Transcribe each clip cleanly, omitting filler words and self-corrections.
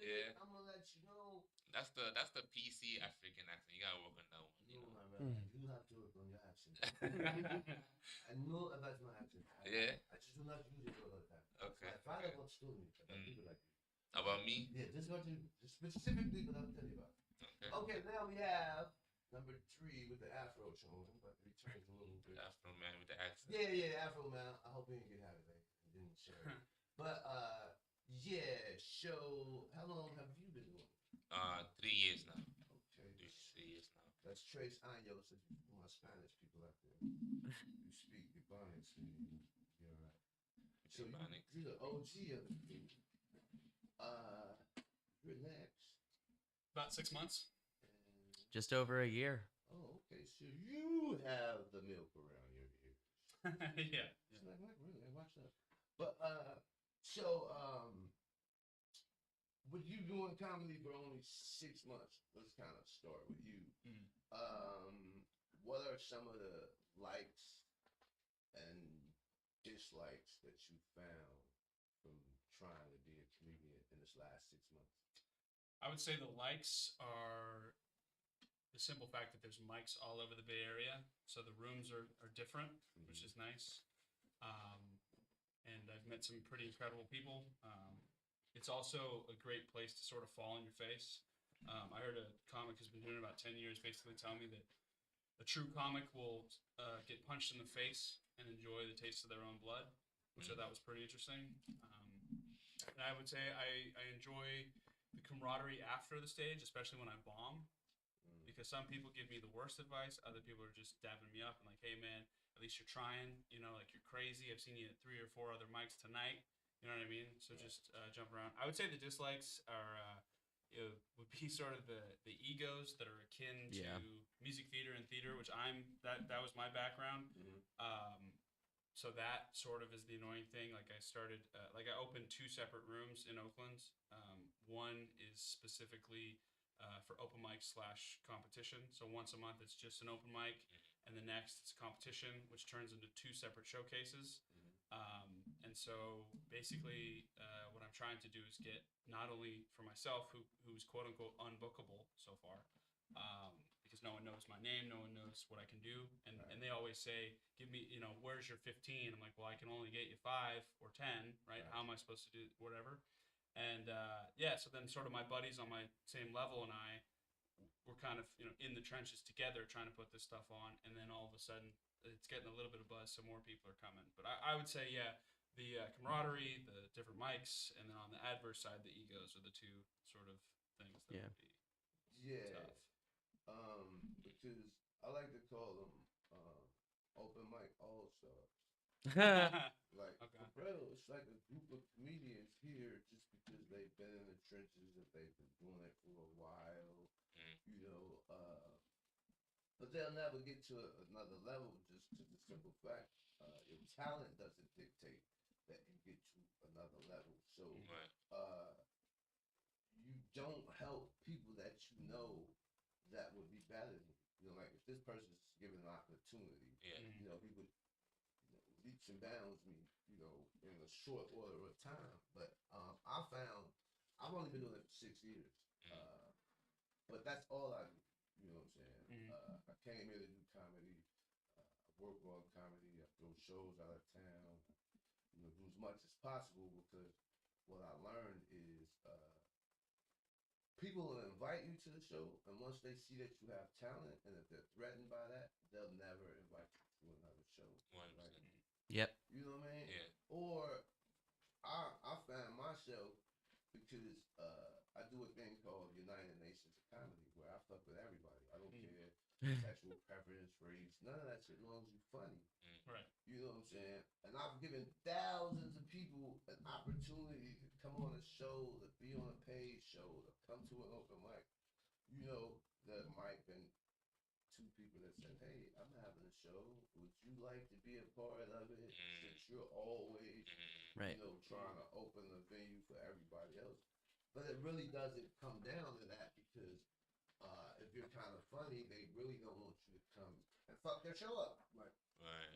Yeah. I'm gonna let you know. That's the PC African accent. You gotta work on that one. You No, know. my brother, you have to work on your accent. I know about my accent. Yeah. I just do not use it all the time. Okay. My father Okay. once told me about people like you. About me? Yeah, just what you specifically what I'll tell you about. Okay. Okay, now we have number 3 with the afro showing, but returns a little bit. Afro man with the accent. Yeah, afro man. I hope you didn't get out of it and didn't share it. But yeah, show. How long have you been doing? 3 years now. Okay, 3 years now. let's trace años if you my Spanish people out there. You speak Ebonics and you're all right. So you're the OG of the group. You're next. About 6 months. And, Just over a year. oh, okay. So you have the milk around your ears. Yeah. It's like really, watch that. But so with you doing comedy for only 6 months, let's kind of start with you. What are some of the likes and dislikes that you found from trying to be a comedian in this last 6 months? I would say the likes are the simple fact that there's mics all over the Bay Area, so the rooms are different, which is nice. And I've met some pretty incredible people. It's also a great place to sort of fall on your face. I heard a comic who's been doing it about 10 years basically tell me that a true comic will get punched in the face and enjoy the taste of their own blood, which I thought was pretty interesting. And I would say I enjoy the camaraderie after the stage, especially when I bomb, because some people give me the worst advice. Other people are just dabbing me up and like, hey man, at least you're trying, you know, like you're crazy. I've seen you at 3 or 4 other mics tonight. You know what I mean? So just jump around. I would say the dislikes are would be sort of the egos that are akin to music theater and theater, which that was my background. So that sort of is the annoying thing. Like I started, like I opened 2 separate rooms in Oakland. One is specifically for open mic / competition. So once a month it's just an open mic, and the next it's competition, which turns into 2 separate showcases. And so basically what I'm trying to do is get not only for myself, who's quote unquote unbookable so far, because no one knows my name, no one knows what I can do. And they always say, give me, you know, where's your 15? I'm like, well, I can only get you 5 or 10, right? How am I supposed to do whatever? And yeah, so then sort of my buddies on my same level and I were kind of, you know, in the trenches together trying to put this stuff on. And then all of a sudden it's getting a little bit of buzz, so more people are coming. But I would say, yeah, the camaraderie, the different mics, and then on the adverse side, the egos are the 2 sort of things that would be tough. Because I like to call them open mic all stars. Like, okay. Bro, it's like a group of comedians here just because they've been in the trenches and they've been doing it for a while, you know. But they'll never get to another level just to the simple fact your talent doesn't dictate that you get to another level. So you don't help people that you know that would be better than you. You know, like if this person's given an opportunity, you know, he would leaps and bounds me, you know, in a short order of time. But I found I've only been doing it for 6 years, but that's all I do. You know what I'm saying? I came here to do comedy. I work on comedy. I throw shows out of town. You know, do as much as possible because what I learned is people will invite you to the show, and once they see that you have talent, and if they're threatened by that, they'll never invite you to another show. 100%. Right? Yep. You know what I mean? Yeah. Or I found myself because I do a thing called United Nations of Comedy where I fuck with everybody. I don't care sexual preference, race, none of that shit, as long as you're funny. Right. You know what I'm saying? And I've given thousands of people an opportunity to come on a show, to be on a paid show, to come to an open mic. You know, there might have been 2 people that said, hey, I'm having a show. Would you like to be a part of it? Since you're always, you know, trying to open the venue for everybody else. But it really doesn't come down to that because if you're kind of funny, they really don't want you to come and fuck their show up. Like,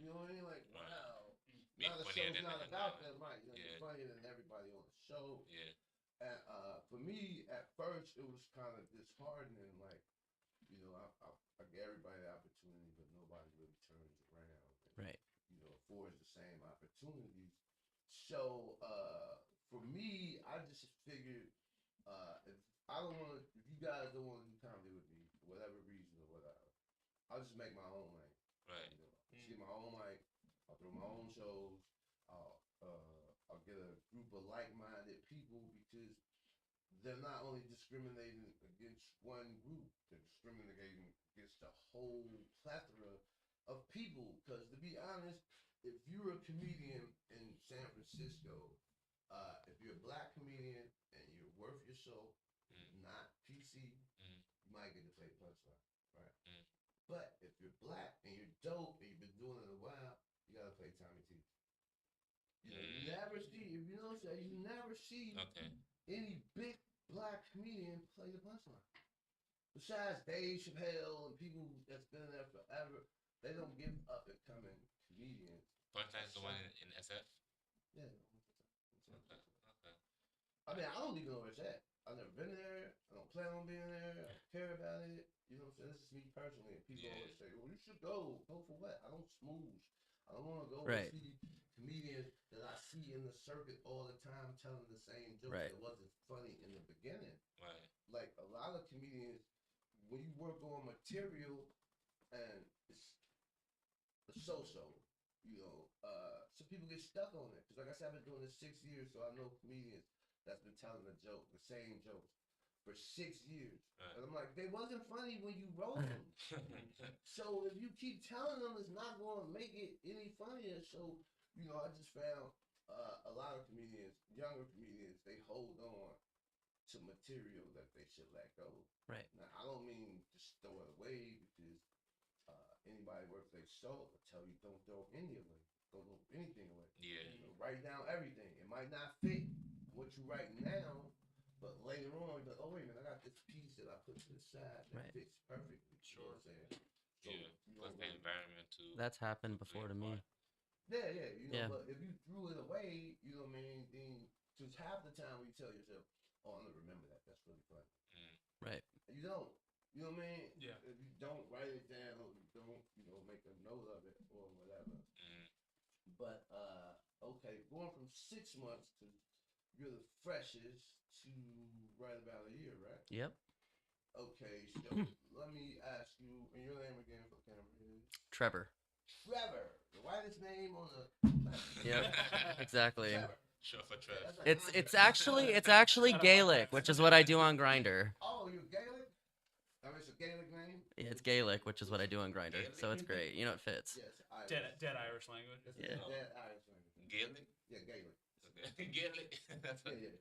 you know what I mean? Like, wow. Now the show's not about them, right? You know, you're funnier than everybody on the show. Yeah. And for me, at first, it was kind of disheartening. Like, I get everybody the opportunity, but nobody really turns around and, Right. Affords the same opportunities. So, for me, I just figured, if I don't want to, if you guys don't want to do comedy with me for whatever reason or whatever, I'll just make my own lane. Right. Just get my own mic. I'll throw my own shows. I'll get a group of like-minded people because they're not only discriminating against one group, they're discriminating against the whole plethora of people. Because to be honest, if you're a comedian in San Francisco, if you're a black comedian and you're worth your salt, not PC, you might get to play punchline, right? But if you're black and you're dope and you've been doing it a while, you gotta play Tommy T. You never see, if you know what I'm saying, you never see Okay. any big black comedian play the punchline. Besides Dave Chappelle and people that's been there forever, they don't give up and coming comedians. Punchline's the one in SF. Yeah. Okay. Okay. I mean, I don't even know where it's at. I've never been there. I don't plan on being there. I don't care about it. You know what I'm saying? This is me personally. And people always say, well, you should go. Go for what? I don't smooze. I don't want to go Right. see comedians that I see in the circuit all the time telling the same jokes Right. that wasn't funny in the beginning. Right. Like a lot of comedians, when you work on material and it's a so-so, some people get stuck on it. Because like I said, I've been doing this 6 years, so I know comedians that's been telling the same jokes for 6 years. Right. And I'm like, they wasn't funny when you wrote them. So if you keep telling them, it's not going to make it any funnier. So, I just found a lot of comedians, younger comedians, they hold on to material that they should let go. Right. Now, I don't mean just throw it away because anybody worth their salt will tell you don't throw any away. Don't throw anything away. Yeah. Write down everything. It might not fit what you write now, but later on, you're like, oh, wait a minute, I got this piece that I put to the side that Right. fits perfectly. Sure. You know what I'm saying? So, Yeah. Plus the environment too. That's happened before to me. Yeah. Yeah. But if you threw it away, you know what I mean, then just half the time you tell yourself, oh, I'm going to remember that. That's really funny. Right. You don't. You know what I mean? Yeah. If you don't write it down, or you don't, make a note of it or whatever. But okay, going from 6 months to you're the freshest to right about a year, right? Yep. Okay, so let me ask you, and your name again for the camera is Trevor. Trevor, the whitest name on the Yep. Exactly. Trevor. Sure for Trev. That's like It's actually Gaelic, which is what I do on Grinder. Oh, you're Gaelic? I mean, it's a Gaelic name? Yeah, it's Gaelic, which is what I do on Grinder. Gaelic? So it's great. It fits. Yes, Irish. Dead Irish language. It's Yeah. a dead Irish language. Gaelic. Yeah, Gaelic. Okay. Gaelic. That's Yeah.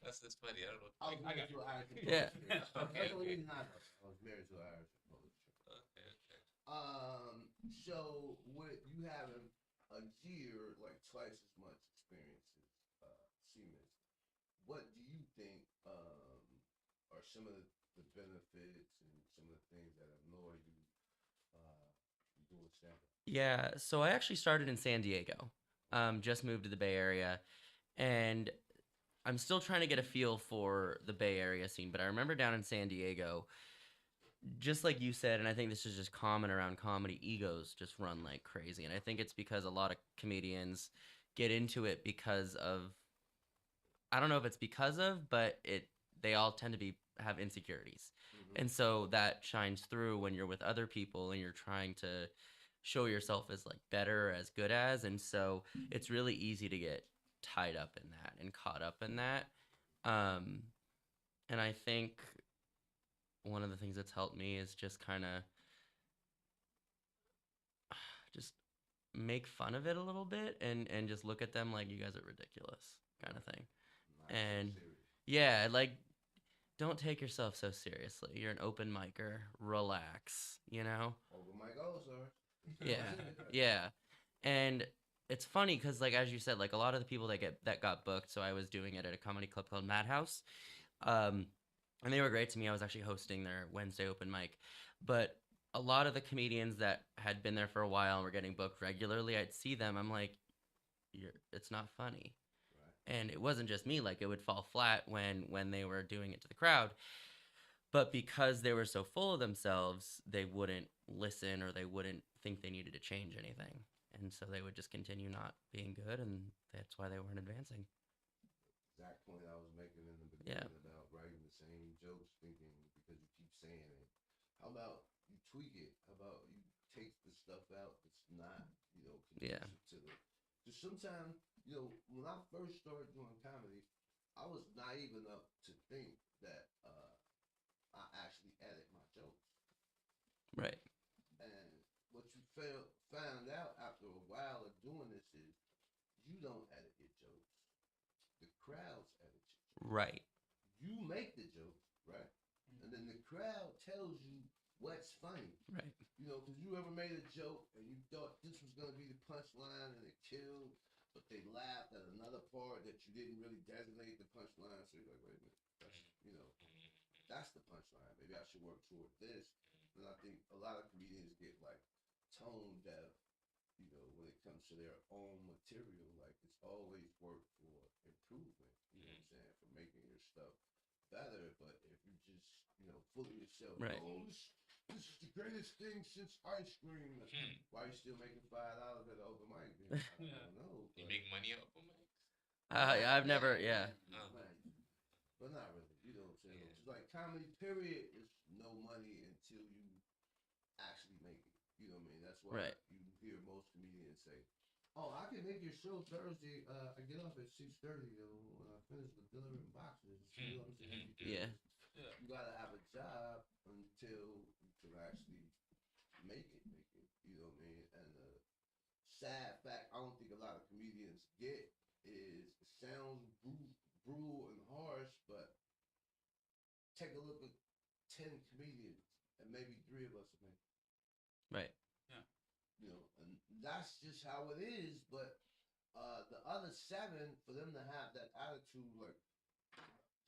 that's funny. I don't know. I was I married got to an Irish. Yeah. That's the Okay. only reason I know. I was married to an Irish. Okay. So with you having a year, like twice as much experience as Seamus, what do you think are some of the benefits and some of the things that annoy you doing stand-up? Yeah, so I actually started in San Diego. Just moved to the Bay Area, and I'm still trying to get a feel for the Bay Area scene. But I remember down in San Diego, just like you said, and I think this is just common around comedy, egos just run like crazy. And I think it's because a lot of comedians get into it because of, I don't know if it's because of, but they all tend to have insecurities. And so that shines through when you're with other people and you're trying to show yourself as like better, as good as. And so it's really easy to get tied up in that and caught up in that. And I think one of the things that's helped me is just kind of just make fun of it a little bit and just look at them like you guys are ridiculous kind of thing. And yeah, like, don't take yourself so seriously. You're an open micer. Relax, Open mic sir. Yeah, yeah. And it's funny because, like, as you said, like, a lot of the people that got booked, so I was doing it at a comedy club called Madhouse, and they were great to me. I was actually hosting their Wednesday open mic. But a lot of the comedians that had been there for a while and were getting booked regularly, I'd see them. I'm like, it's not funny. and it wasn't just me. Like, it would fall flat when they were doing it to the crowd. But because they were so full of themselves, they wouldn't listen, or they wouldn't think they needed to change anything, and so they would just continue not being good, and that's why they weren't advancing. Exact point I was making in the Yeah. beginning about writing the same jokes, thinking because you keep saying it. How about you tweak it? How about you take the stuff out that's not, Yeah. conducive to the. Because sometimes, when I first started doing comedy, I was naive enough to think that I actually edit my jokes. Right. And what you found out after a while of doing this is you don't edit your jokes. The crowds edit your jokes. Right. You make the joke, right? And then the crowd tells you what's funny. Right. Because you ever made a joke and you thought this was going to be the punchline and it killed, but they laughed at another part that you didn't really designate the punchline. So you're like, wait a minute, that's the punchline. Maybe I should work toward this. And I think a lot of comedians get like tone deaf, when it comes to their own material. Like it's always work for improvement, you know what I'm saying, for making your stuff better. But if you just, full of yourself, Right. oh, this is the greatest thing since ice cream. Why are you still making $5 at the open mic? I don't know. You make money off of mics? I've never. Yeah. But not really. You know what I'm saying? Yeah. It's like comedy, period, is no money until you actually make it. You know what I mean? That's why Right. you hear most comedians say, "Oh, I can make your show Thursday. I get off at 6:30. When I finish the delivering boxes." You know what I'm saying? Yeah. You gotta have a job until you can actually make it. You know what I mean? And the sad fact I don't think a lot of comedians get is it sounds brutal and harsh, but take a look at 10 comedians, and maybe 3 of us will make it. Right. Yeah. And that's just how it is. But the other 7, for them to have that attitude, like,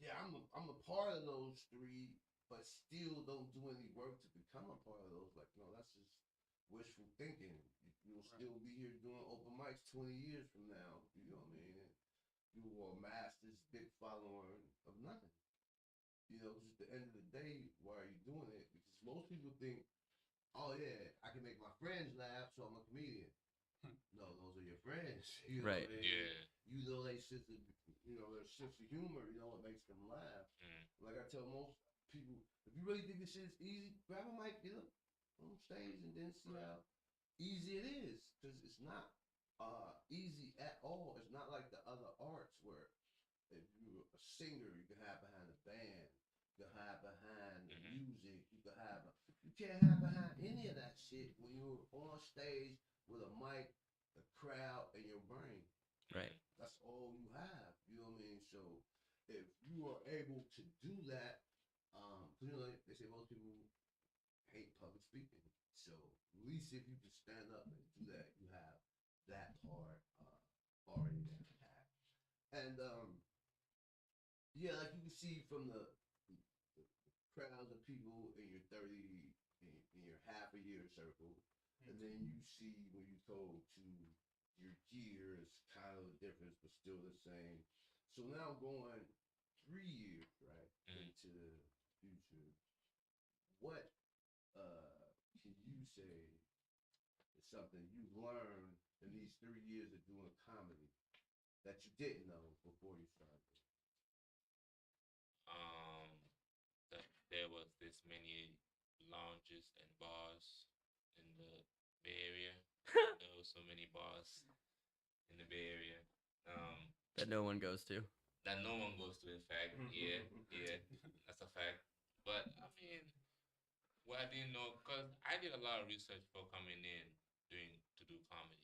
yeah, I'm a part of those 3, but still don't do any work to become a part of those. Like, no, that's just wishful thinking. You'll still be here doing open mics 20 years from now. You know what I mean? You will amass this big following of nothing. Just at the end of the day, why are you doing it? Because most people think, oh yeah, I can make my friends laugh, so I'm a comedian. No, those are your friends. Right. Yeah. They sense of, their sense of humor. What makes them laugh. Like I tell most people, if you really think this shit is easy, grab a mic, get up on stage, and then see how easy it is. Because it's not easy at all. It's not like the other arts where if you're a singer, you can hide behind a band, you can hide behind the music, you can't hide behind any of that shit when you're on stage with a mic, a crowd, and your brain. Right. That's all you have. You know what I mean? So if you are able to do that, they say most people hate public speaking. So at least if you can stand up and do that, you have that part already down pat. And yeah, like you can see from the crowds of people in your 30, in your half a year circle, and then you see when you go to your years, kind of a difference, but still the same. So now going 3 years, right, into the future, what can you say is something you've learned in these 3 years of doing comedy that you didn't know before you started? That there was this many lounges and bars in the Bay Area. There were so many bars in the Bay Area. That no one goes to. That no one goes to. In fact, yeah, that's a fact. But I mean, what I didn't know, cause I did a lot of research for coming in doing to do comedy.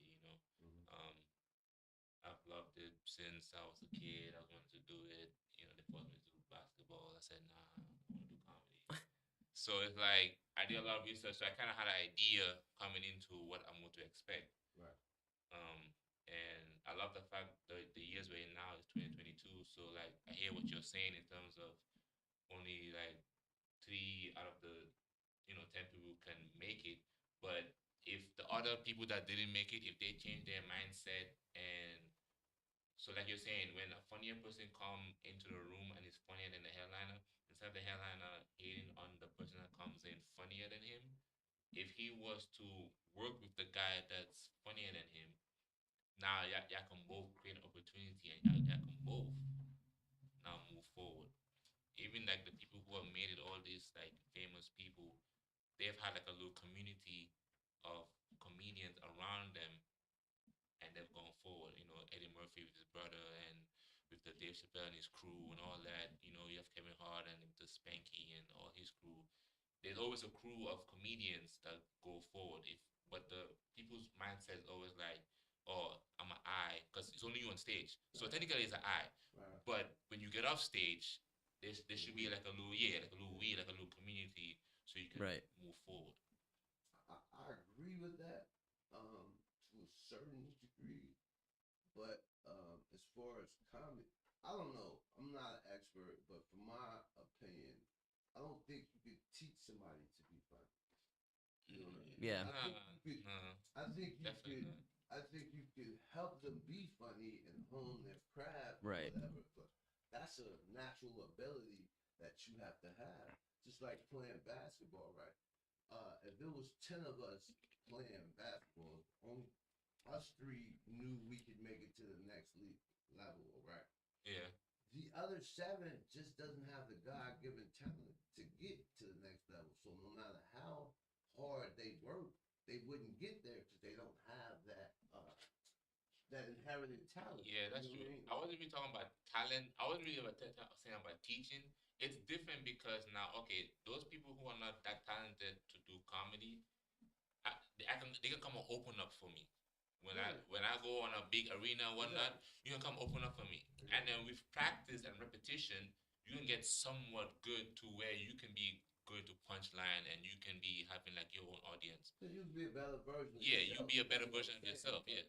I've loved it since I was a kid. I wanted to do it. They forced me to do basketball. I said, nah, I want to do comedy. So it's like I did a lot of research, so I kind of had an idea coming into what I'm going to expect. Right. And I love the fact that the years we're in now is 2022. So like I hear what you're saying in terms of only like 3 out of the 10 people can make it, but if the other people that didn't make it, if they change their mindset and So like you're saying, when a funnier person come into the room and is funnier than the headliner, instead of the headliner hating on the person that comes in funnier than him, if he was to work with the guy that's funnier than him, now y'all can both create opportunity and y'all can both now move forward. Even like the people who have made it, all these like famous people, they've had like a little community of comedians around them, and they've gone forward. You know, Eddie Murphy with his brother, and with the Dave Chappelle and his crew and all that. You know, you have Kevin Hart and the Spanky and all his crew. There's always a crew of comedians that go forward. If but the people's mindset is always like, oh, I'm an I, because it's only you on stage. So Right. technically it's an I. Right. But when you get off stage, there should be like a little like a little like a little community, so you can Right. move forward. I agree with that to a certain degree, but as far as comedy, I don't know. I'm not an expert, but from my opinion, I don't think you could teach somebody to be funny. You know what I mean? Yeah. I think you could. No, I think you definitely could. not. I think you could help them be funny and hone their craft or Right. whatever. But that's a natural ability that you have to have. Just like playing basketball, right? If there was 10 of us playing basketball, only us three knew we could make it to the next level, right? Yeah. The other seven just doesn't have the God given talent to get to the next level. So no matter how hard they work, they wouldn't get there because they don't have that inherited talent. Yeah, that's You know true. what I mean? I wasn't really talking about talent. I wasn't really saying about teaching. It's different because now, okay, those people who are not that talented to do comedy, they can come and open up for me. Yeah. When I go on a big arena and whatnot, Exactly. you can come open up for me. And then with practice and repetition, you can get somewhat good to where you can be good to punchline and you can be having like your own audience. So you'd be a better version of Yeah, you yourself. be a better That's what version I'm of saying. yourself. Yeah,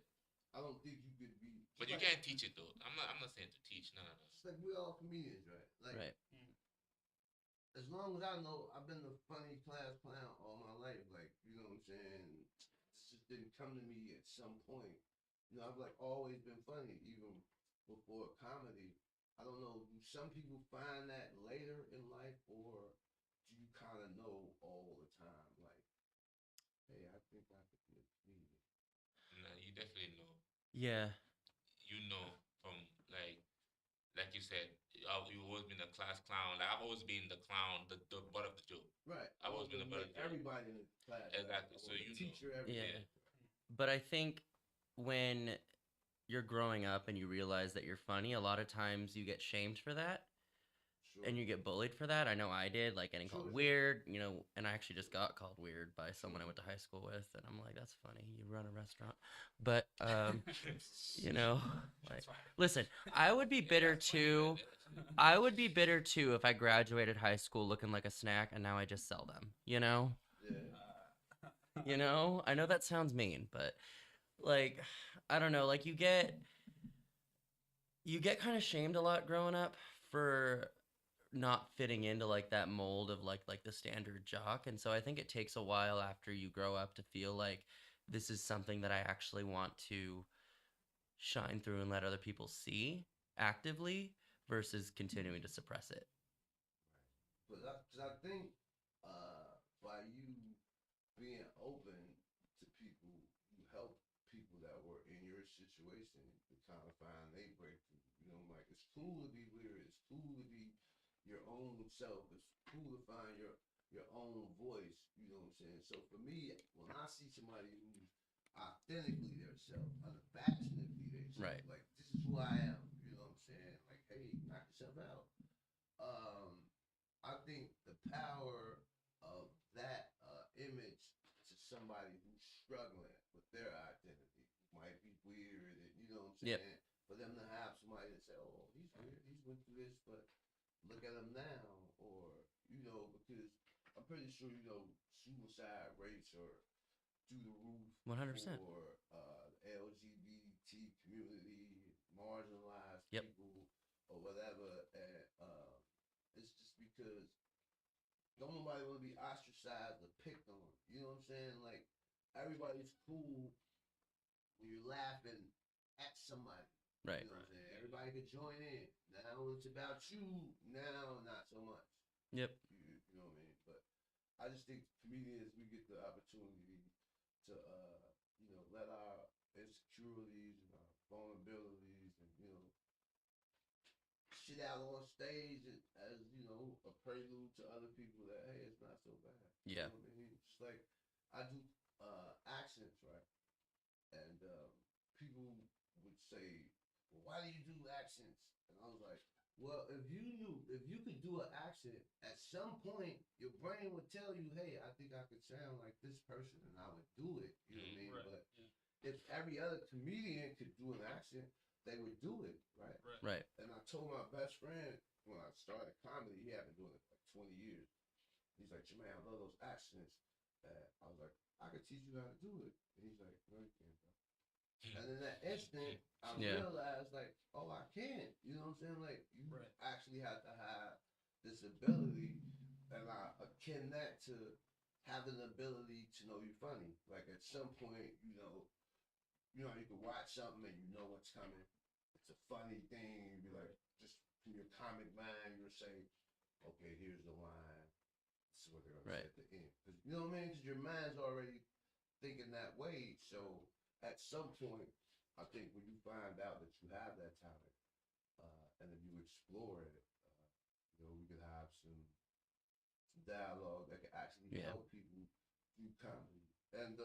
I don't think you could be. but Just you like, can't teach it though. I'm not saying to teach. No, no, no. just like we all comedians, right? Like Right. as long as I know, I've been the funny class clown all my life. Like, you know what I'm saying? This just didn't come to me at some point. You know, I've like always been funny, even before comedy. I don't know. Do some people find that later in life, or do you kind of know all the time? Like, hey, I think I could be a comedian. No, you definitely know. Yeah. You know from like you said, you've always been a class clown. Like I've always been the clown, the butt of the joke. Right. I I've want always been to the butt of make the joke. everybody in the class. Exactly. I So want you the know. teacher, everybody. Yeah. But I think when you're growing up and you realize that you're funny, a lot of times you get shamed for that Sure. and you get bullied for that. I know I did, like getting called Sure. weird, and I actually just got called weird by someone I went to high school with, and I'm like, that's funny. You run a restaurant. But like listen, I would be bitter that's funny, too. man. I would be bitter too if I graduated high school looking like a snack and now I just sell them, Yeah. I know that sounds mean, but like I don't know, like you get kind of shamed a lot growing up for not fitting into like that mold of like the standard jock, and so I think it takes a while after you grow up to feel like this is something that I actually want to shine through and let other people see actively versus continuing to suppress it. Because I think by you being open to people, you help people that were in your situation to kind of find their breakthrough. You know, like it's cool to be weird. It's cool to be your own self. It's cool to find your own voice. You know what I'm saying? So for me, when I see somebody who's authentically their self, unabashedly their self, Right. like this is who I am. You know what I'm saying? Like, hey, knock yourself out. Um, I think the power of that image to somebody who's struggling with their identity might be weird, and you know what I'm Yep. saying. For them to have somebody to say, "Oh, he's weird. He's went through this, but look at him now," or because I'm pretty sure suicide rates are through the roof 100%. for the LGBT community, marginalized Yep. people, or whatever, and it's just because don't nobody want to be ostracized or picked on. You know what I'm saying? Like everybody's cool when you're laughing at somebody. Right. You know what I'm saying? Everybody could join in. Now it's about you. Now, not so much. Yep. You know what I mean? But I just think comedians, we get the opportunity to, let our insecurities and our vulnerabilities and, shit out on stage as, a prelude to other people that, hey, it's not so bad. Yeah. You know what I mean? It's like, I do accents, right? And people would say, well, why do you do accents? And I was like, well, if you could do an accent, at some point your brain would tell you, hey, I think I could sound like this person, and I would do it. You know what I mean? Right. But if every other comedian could do an accent, they would do it, right? Right. And I told my best friend when I started comedy, he had been doing it for like 20 years. He's like, Jermaine, I love those accents. I was like, I could teach you how to do it. And he's like, no, you can't, bro. And in that instant, I Yeah. realized, like, oh, I can. You know what I'm saying? Like, you Right. actually have to have this ability, and I akin that to having the ability to know you're funny. Like, at some point, you can watch something and you know what's coming. It's a funny thing. You'd be like, just from your comic mind, you'll say, okay, here's the line. This is what they're going to say at the end. Cause, you know what I mean? Because your mind's already thinking that way. So at some point, I think when you find out that you have that talent, and then you explore it, we could have some dialogue that could actually help people through comedy. And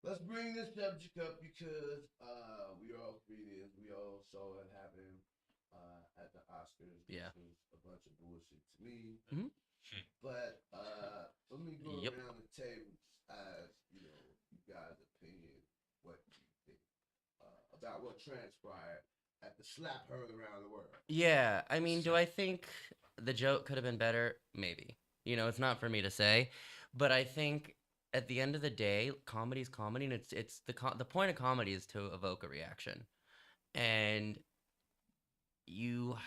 let's bring this subject up because we are all comedians. We all saw it happen at the Oscars. Yeah. This was a bunch of bullshit to me. Mhm. But let me go Yep. around the table as you guys' opinion. What do you think about what transpired at the slap heard around the world? Yeah, I mean, do I think the joke could have been better? Maybe. It's not for me to say, but I think at the end of the day, comedy's comedy, and it's the point of comedy is to evoke a reaction, and you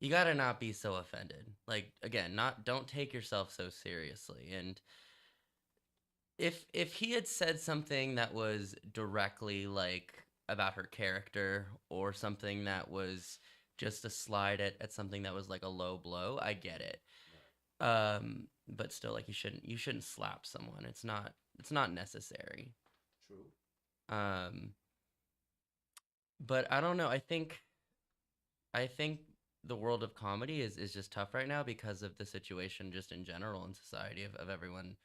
you gotta not be so offended. Like again, not don't take yourself so seriously. And if he had said something that was directly like about her character or something that was just a slide at something that was like a low blow, I get it. But still, like you shouldn't slap someone. It's not necessary. True. But I don't know. I think the world of comedy is just tough right now because of the situation just in general in society of everyone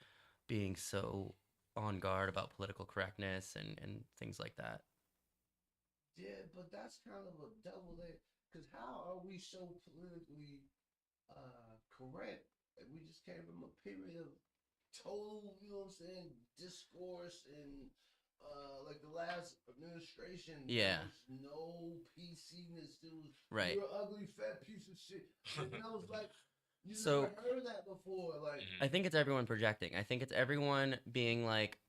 being so on guard about political correctness and things like that. Yeah, but that's kind of a double edged. Because how are we so politically correct? And we just came from a period of total, discourse and like the last administration. Yeah. There was no PC-ness. It was Right. you're an ugly fat piece of shit. And I was like, you So- never heard that before. Like, I think it's everyone projecting. I think it's everyone being like,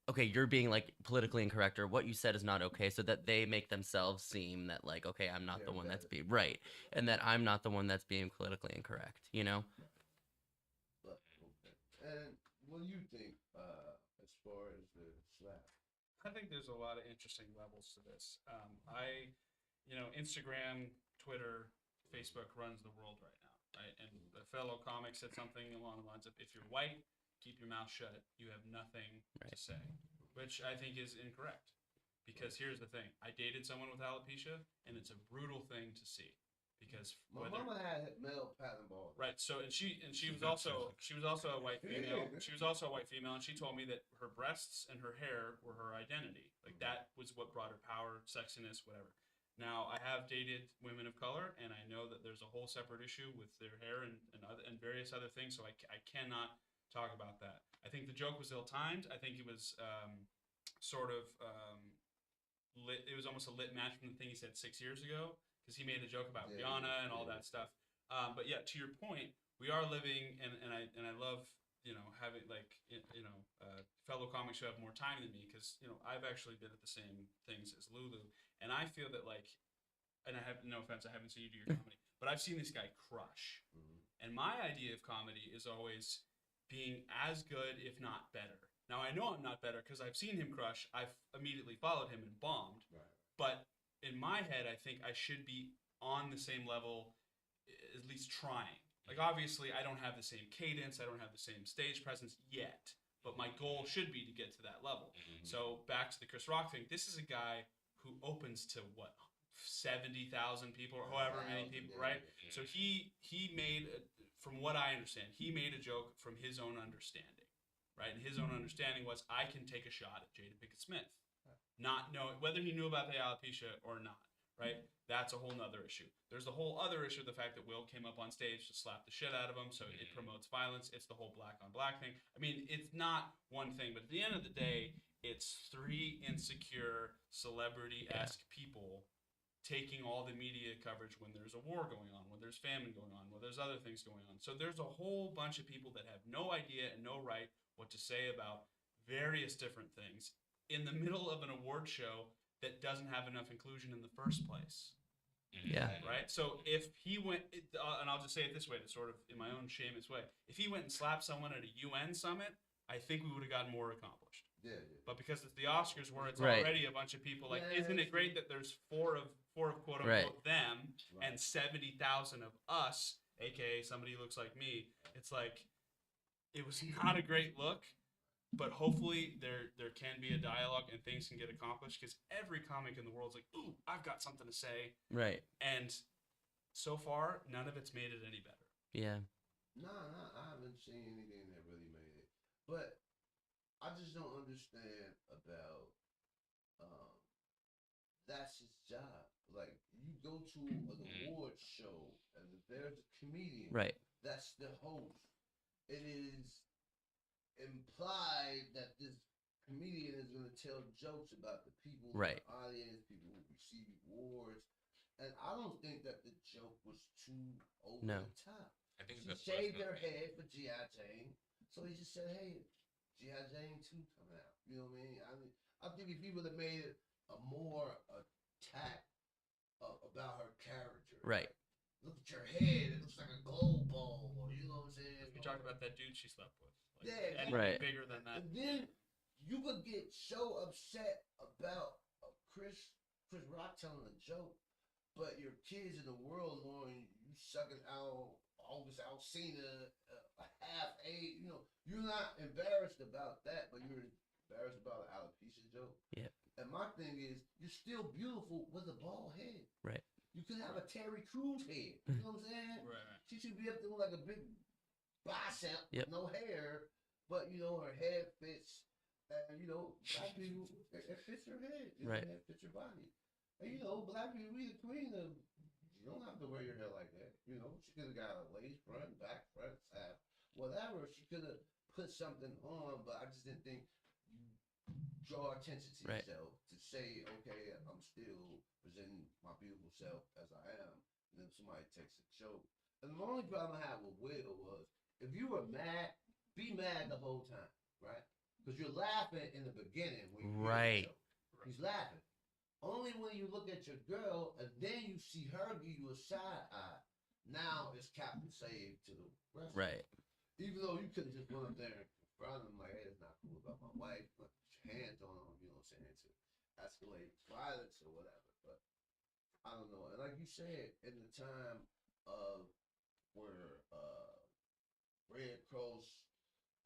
okay, you're being like politically incorrect, or what you said is not okay, so that they make themselves seem that like, okay, I'm not the They're one that's better. being right, and that I'm not the one that's being politically incorrect. but okay. And what do you think as far as the slap? I think there's a lot of interesting levels to this. Instagram, Twitter, Facebook runs the world right now, right? And a fellow comic said something along the lines of, if you're white, keep your mouth shut. You have nothing to Right. say, which I think is incorrect. Because here's the thing. I dated someone with alopecia, and it's a brutal thing to see. Because My mama had male pattern ball. right, so and she was also a white female. She was also a white female, and she told me that her breasts and her hair were her identity. Like that was what brought her power, sexiness, whatever. Now I have dated women of color, and I know that there's a whole separate issue with their hair and various other things. So I cannot talk about that. I think the joke was ill-timed. I think it was sort of lit. It was almost a lit match from the thing he said 6 years ago, because he made the joke about Rihanna and all that stuff. But yeah, to your point, we are living, and I love having fellow comics who have more time than me, because I've actually been at the same things as Lulu, and I feel that and I have no offense, I haven't seen you do your comedy, but I've seen this guy crush, and my idea of comedy is always being as good, if not better. Now I know I'm not better because I've seen him crush. I've immediately followed him and bombed. Right. But in my head, I think I should be on the same level, at least trying. Like, obviously, I don't have the same cadence, I don't have the same stage presence yet, but my goal should be to get to that level. So, back to the Chris Rock thing, this is a guy who opens to what, 70,000 people or however many people, right? So he made, from what I understand, he made a joke from his own understanding, right? And his own understanding was, I can take a shot at Jada Pinkett Smith, not knowing whether he knew about the alopecia or not, right? That's a whole nother issue. There's the whole other issue, the fact that Will came up on stage to slap the shit out of him, so it promotes violence. It's the whole black on black thing. I mean, it's not one thing, but at the end of the day, it's three insecure celebrity-esque people taking all the media coverage when there's a war going on, when there's famine going on, when there's other things going on. So there's a whole bunch of people that have no idea and no right what to say about various different things in the middle of an award show that doesn't have enough inclusion in the first place. Yeah. Right? So if he went, and I'll just say it this way, to sort of, in my own shameless way, if he went and slapped someone at a UN summit, I think we would have gotten more accomplished. Yeah. But because it's the Oscars where it's Right. already a bunch of people, like, Yeah, isn't it great that there's four of quote unquote Right. them Right. and 70,000 of us, aka somebody who looks like me? It's like, it was not a great look, but hopefully there can be a dialogue and things can get accomplished, because every comic in the world's like, ooh, I've got something to say. Right. And so far, none of it's made it any better. Yeah. Nah, I haven't seen anything that really made it. But I just don't understand about that's his job. Like, you go to an award show and if there's a comedian, Right. that's the host. It is implied that this comedian is going to tell jokes about the people Right. in the audience, people who receive awards. And I don't think that the joke was too over No. the top. I think She it's shaved her head for G.I. Jane, so he just said, "Hey, G.I. Jane 2 coming out." You know what I mean? I think if he would have made it a more attack about her character, Right. like, look at your head; it looks like a gold ball, or you know what I'm saying? We talked about that dude she slept with. Like, Yeah, anything Right. bigger than that. And then you could get so upset about Chris Rock telling a joke, but your kids in the world knowing you sucking out August Alsina, a half A, you know, you're not embarrassed about that, but you're embarrassed about an alopecia joke. Yep. And my thing is, you're still beautiful with a bald head. Right. You could have a Terry Crews head. You know what I'm saying? Right. She should be up there with like a big bicep, Yep. no hair, but you know her head fits. And you know, black people, it fits her head. You know, Right. it fits her body. And you know, black people, we the queen of. You don't have to wear your hair like that. You know, she could have got a lace front, back front, half, whatever. She could have put something on, but I just didn't think you draw attention to Right. yourself to say, okay, I'm still presenting my beautiful self as I am. And then somebody takes a joke. And the only problem I had with Will was, if you were mad, be mad the whole time, right? Because you're laughing in the beginning when you hear the Right. joke. He's laughing. Only when you look at your girl and then you see her give you a side eye, now it's Captain Save to the rest. Right. Even though you could have just went up there and confronted him like, hey, it's not cool about my wife, but put your hands on him, you know what I'm saying, to escalate violence or whatever. But I don't know. And like you said, in the time of where Red Cross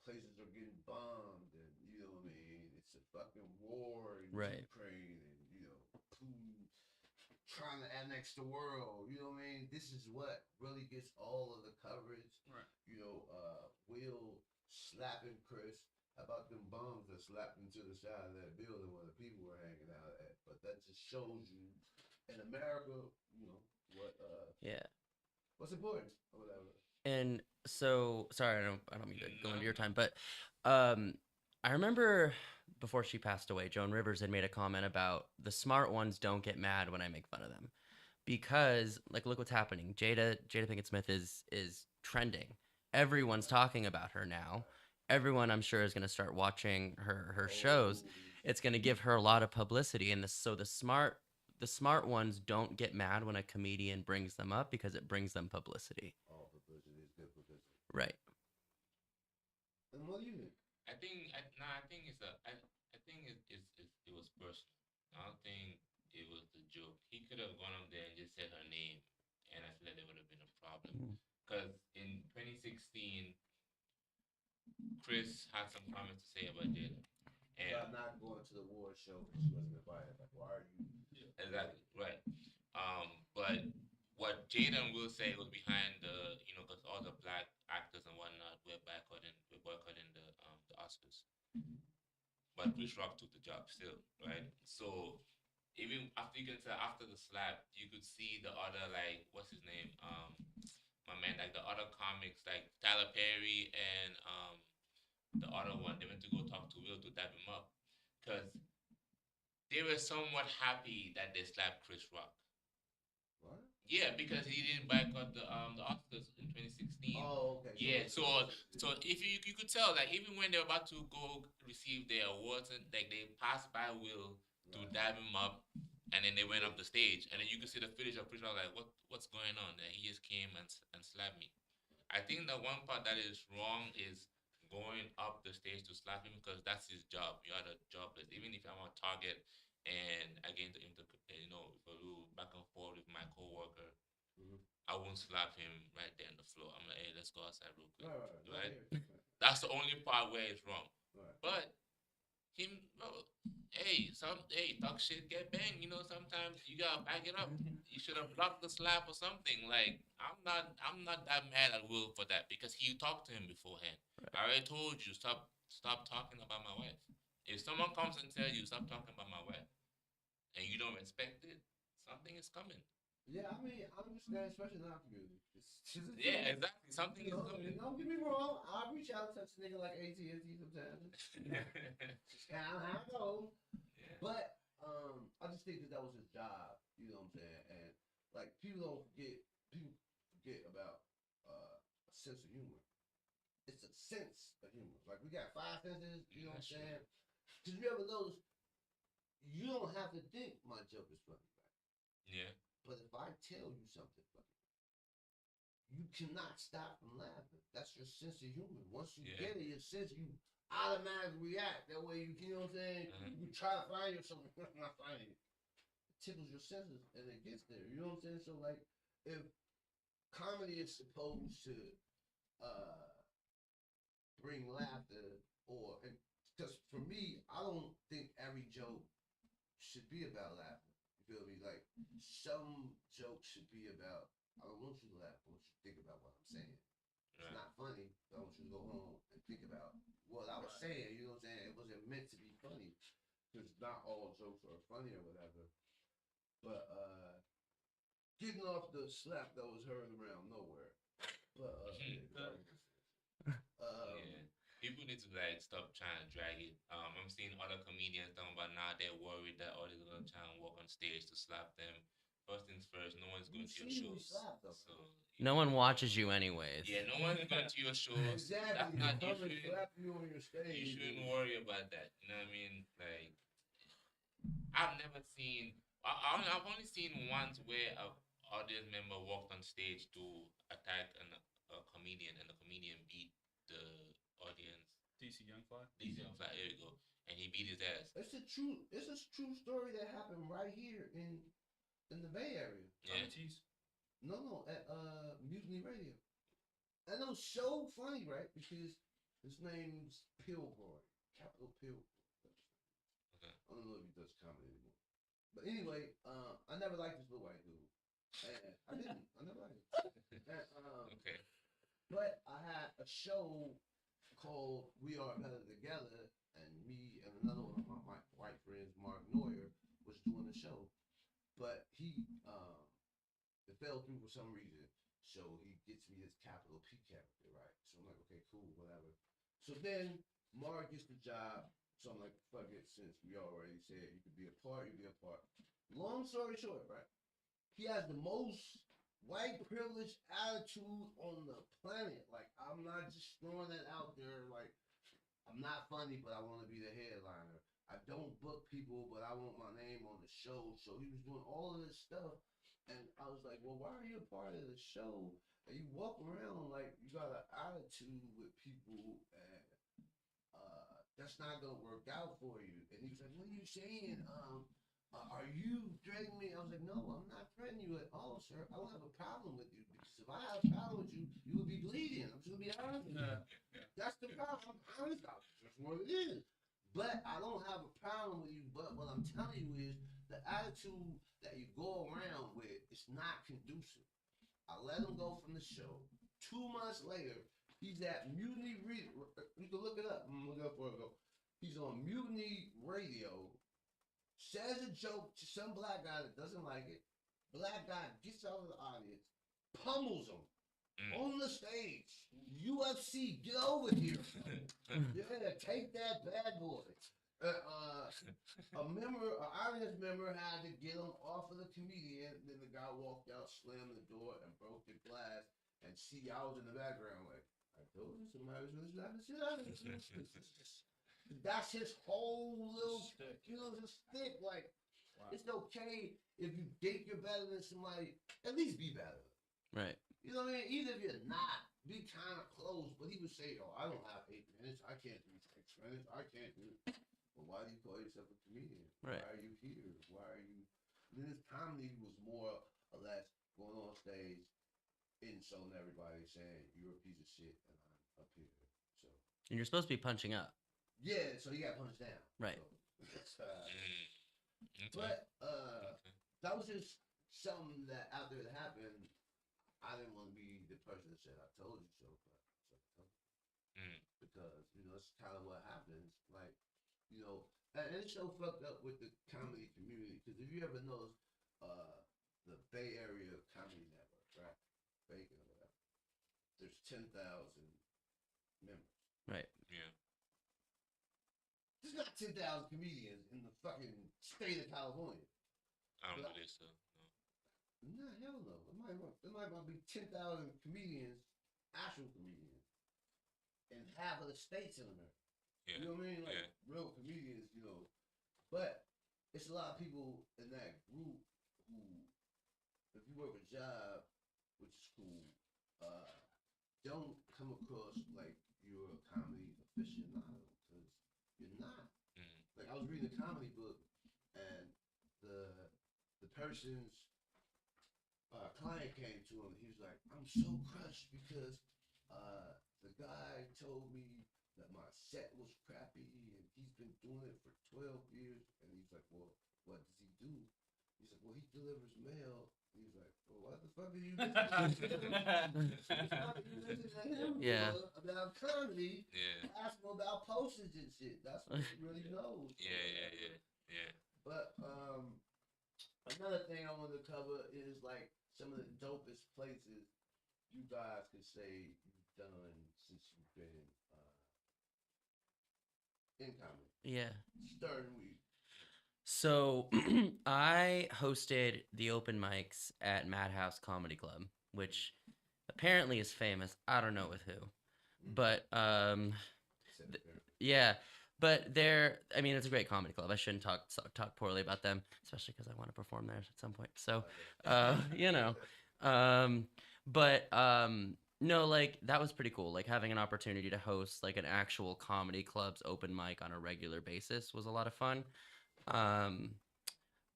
places are getting bombed and you know what I mean, it's a fucking war in Right. Ukraine and you know, Putin trying to annex the world, you know what I mean? This is what really gets all of the coverage. Right. You know, Will slapping Chris. How about them bombs that slapped into the side of that building where the people were hanging out at? But that just shows you in America, you know, what Yeah. what's important or whatever. And so, sorry, I don't mean to go into your time, but I remember before she passed away, Joan Rivers had made a comment about the smart ones don't get mad when I make fun of them, because like look what's happening. Jada Pinkett Smith is trending. Everyone's talking about her now. Everyone, I'm sure, is going to start watching her shows. It's going to give her a lot of publicity, and so the smart ones don't get mad when a comedian brings them up because it brings them publicity. All publicity is good publicity. Right. And what do you think? I think it was personal. I don't think it was the joke. He could have gone up there and just said her name, and I feel like there would have been a problem. Because in 2016, Chris had some comments to say about Jada. And About not going to the award show because she wasn't invited. Like, why are you? exactly right. But what Jaden will say was behind the, because all the black actors and whatnot were boycotting the Oscars. But Chris Rock took the job still, right? So even after you can tell after the slap, you could see the other like what's his name, my man, like the other comics like Tyler Perry and the other one. They went to go talk to Will to dab him up because they were somewhat happy that they slapped Chris Rock. What? Yeah, because he didn't boycott the Oscars in 2016. Oh, okay. Yeah, so if you could tell, like even when they were about to go receive their awards, and like they passed by Will to dab him up, and then they went up the stage, and then you could see the footage of Chris Rock like what's going on? And he just came and slapped me. I think the one part that is wrong is going up the stage to slap him because that's his job. You are the jobless. Even if I'm on target and I get into if a little back and forth with my coworker, I won't slap him right there on the floor. I'm like, hey, let's go outside real quick. Right? That's the only part where it's wrong. But him, bro, hey, talk shit, get banged. Sometimes you gotta back it up. You should have blocked the slap or something. Like, I'm not that mad at Will for that because he talked to him beforehand. I already told you, stop talking about my wife. If someone comes and tells you stop talking about my wife, and you don't respect it, something is coming. Yeah, I mean, I understand, especially in our community. Yeah, exactly. Something is coming. Don't get me wrong. I reach out to such a nigga like AT&T sometimes. Just kind of how it goes. Yeah. But I just think that was his job. You know what I'm saying? And like people forget about a sense of humor. It's a sense of humor. Like we got 5 senses. You know what I'm saying? Because you ever notice, you don't have to think my joke is funny, right? Yeah. But if I tell you something funny, you cannot stop from laughing. That's your sense of humor. Once you get it, your sense, you automatically react. That way, you know what I'm saying? You try to find yourself, you're not finding it. It tickles your senses, and it gets there. You know what I'm saying? So, like, if comedy is supposed to bring laughter, because for me, I don't think every joke should be about laughter. You feel me? Like, some jokes should be about, I don't want you to laugh. I want you to think about what I'm saying. It's not funny. But I want you to go home and think about what I was saying. You know what I'm saying? It wasn't meant to be funny. Because not all jokes are funny or whatever. But getting off the slap that was heard around nowhere. But yeah. People need to like stop trying to drag it. I'm seeing other comedians talking about now they're worried that all they're gonna try and walk on stage to slap them. First things first, no one's going to your shows. So no one watches you anyways. Yeah, no one's going to your shows. Exactly. That's not you on your stage. You shouldn't worry about that. You know what I mean? Like, I've never seen. I've only seen once where a audience member walked on stage to attack a comedian, and the comedian beat the audience. DC Youngfly. Here you go, and he beat his ass. It's a true story that happened right here in the Bay Area. Yeah. No, at Mutiny Radio. And it was so funny, right? Because his name's Pilgrim, Capital Pilgrim. Okay. I don't know if he does comedy anymore. But anyway, I never liked this little white dude. I didn't. I never liked it. Okay. But I had a show called We Are Better Together, and me and another one of my white friends, Mark Neuer, was doing the show. But it fell through for some reason. So he gets me this capital P character, right? So I'm like, okay, cool, whatever. So then Mark gets the job. So I'm like, fuck it, since we already said you could be a part, you be a part. Long story short, right? He has the most white privilege attitude on the planet. Like, I'm not just throwing that out there. Like, I'm not funny, but I want to be the headliner. I don't book people, but I want my name on the show. So he was doing all of this stuff. And I was like, well, why are you a part of the show? And you walk around like you got an attitude with people, and that's not going to work out for you. And he was like, what are you saying? are you threatening me? I was like, no, I'm not threatening you at all, sir. I don't have a problem with you because if I had a problem with you, you would be bleeding. I'm just gonna be honest with you. That's the problem. I'm honest. That's what it is. But I don't have a problem with you. But what I'm telling you is the attitude that you go around with is not conducive. I let him go from the show. 2 months later, he's at Mutiny Radio. You can look it up. Look it up for it. Go. He's on Mutiny Radio. Says a joke to some black guy that doesn't like it. Black guy gets out of the audience, pummels him on the stage. UFC, get over here. Yeah, take that bad boy. An audience member had to get him off of the comedian. Then the guy walked out, slammed the door, and broke the glass. And see, I was in the background like, I told you somebody was gonna slap the shit out of you. That's his whole little, Stick. his stick. Like, it's okay if you think you're better than somebody, at least be better. Right. You know what I mean? Even if you're not, be kind of close. But he would say, "Oh, I don't have 8 minutes. I can't do 6 minutes. I can't do it." Well, why do you call yourself a comedian? Right. Why are you here? Why are you? And then his comedy was more or less going on stage, insulting everybody, saying you're a piece of shit, and I'm up here. So. And you're supposed to be punching up. Yeah, so he got punched down. Right. So, but that was just something that after it happened, I didn't want to be the person that said I told you so. Because that's kind of what happens. Like, and it's so fucked up with the comedy community. Because if you ever notice, the Bay Area Comedy Network, right? Bacon or whatever. There's 10,000 members. Right. Yeah. There's not 10,000 comedians in the fucking state of California. I don't believe so. No, hell no. There might be 10,000 comedians, actual comedians, in half of the states in America. Yeah. You know what I mean? Like real comedians, But it's a lot of people in that group who, if you work a job, which is cool, don't come across like you're a comedy aficionado because you're not. Like I was reading a comedy book, and the person's client came to him. He was like, "I'm so crushed because the guy told me that my set was crappy, and he's been doing it for 12 years." And he's like, "Well, what does he do?" He's like, "Well, he delivers mail." He's like, "Well, what the fuck are you listening to him Yeah. about comedy? Yeah. Ask him about postage and shit. That's what he really knows." Yeah. But another thing I wanted to cover is like some of the dopest places you guys could say you've done since you've been in comedy. Yeah. Starting week. So I hosted the open mics at Madhouse Comedy Club, which apparently is famous. I don't know with who, but yeah. But it's a great comedy club. I shouldn't talk poorly about them, especially because I want to perform there at some point. So, no, like that was pretty cool. Like having an opportunity to host like an actual comedy club's open mic on a regular basis was a lot of fun.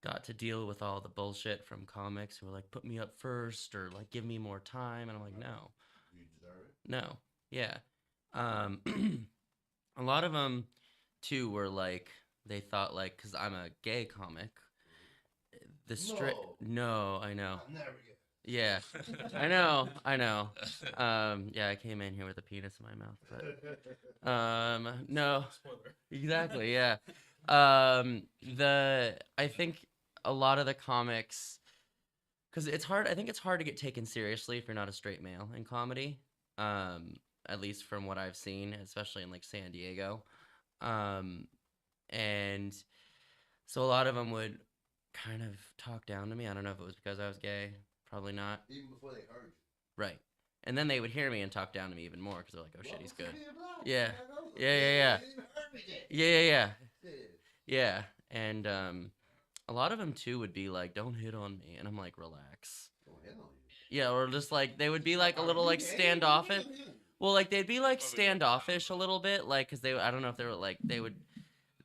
Got to deal with all the bullshit from comics who were like, "Put me up first," or like, "Give me more time," and I'm like, "No, You deserve it. no, yeah." A lot of them too were like they thought like because I'm a gay comic, no, I know. I'll never get. Yeah, I know. Yeah, I came in here with a penis in my mouth, but no, Spoiler. exactly, yeah. I think a lot of the comics, because it's hard. I think it's hard to get taken seriously if you're not a straight male in comedy. At least from what I've seen, especially in like San Diego, and so a lot of them would kind of talk down to me. I don't know if it was because I was gay. Probably not. Even before they heard you. Right. And then they would hear me and talk down to me even more because they're like, "Oh shit, he's good." Yeah. Yeah. Yeah. Yeah. And a lot of them too would be like, "Don't hit on me," and I'm like, "Relax." Yeah, or just like they would be like a little like standoffish. Well, like they'd be like standoffish a little bit, like because I don't know if they were like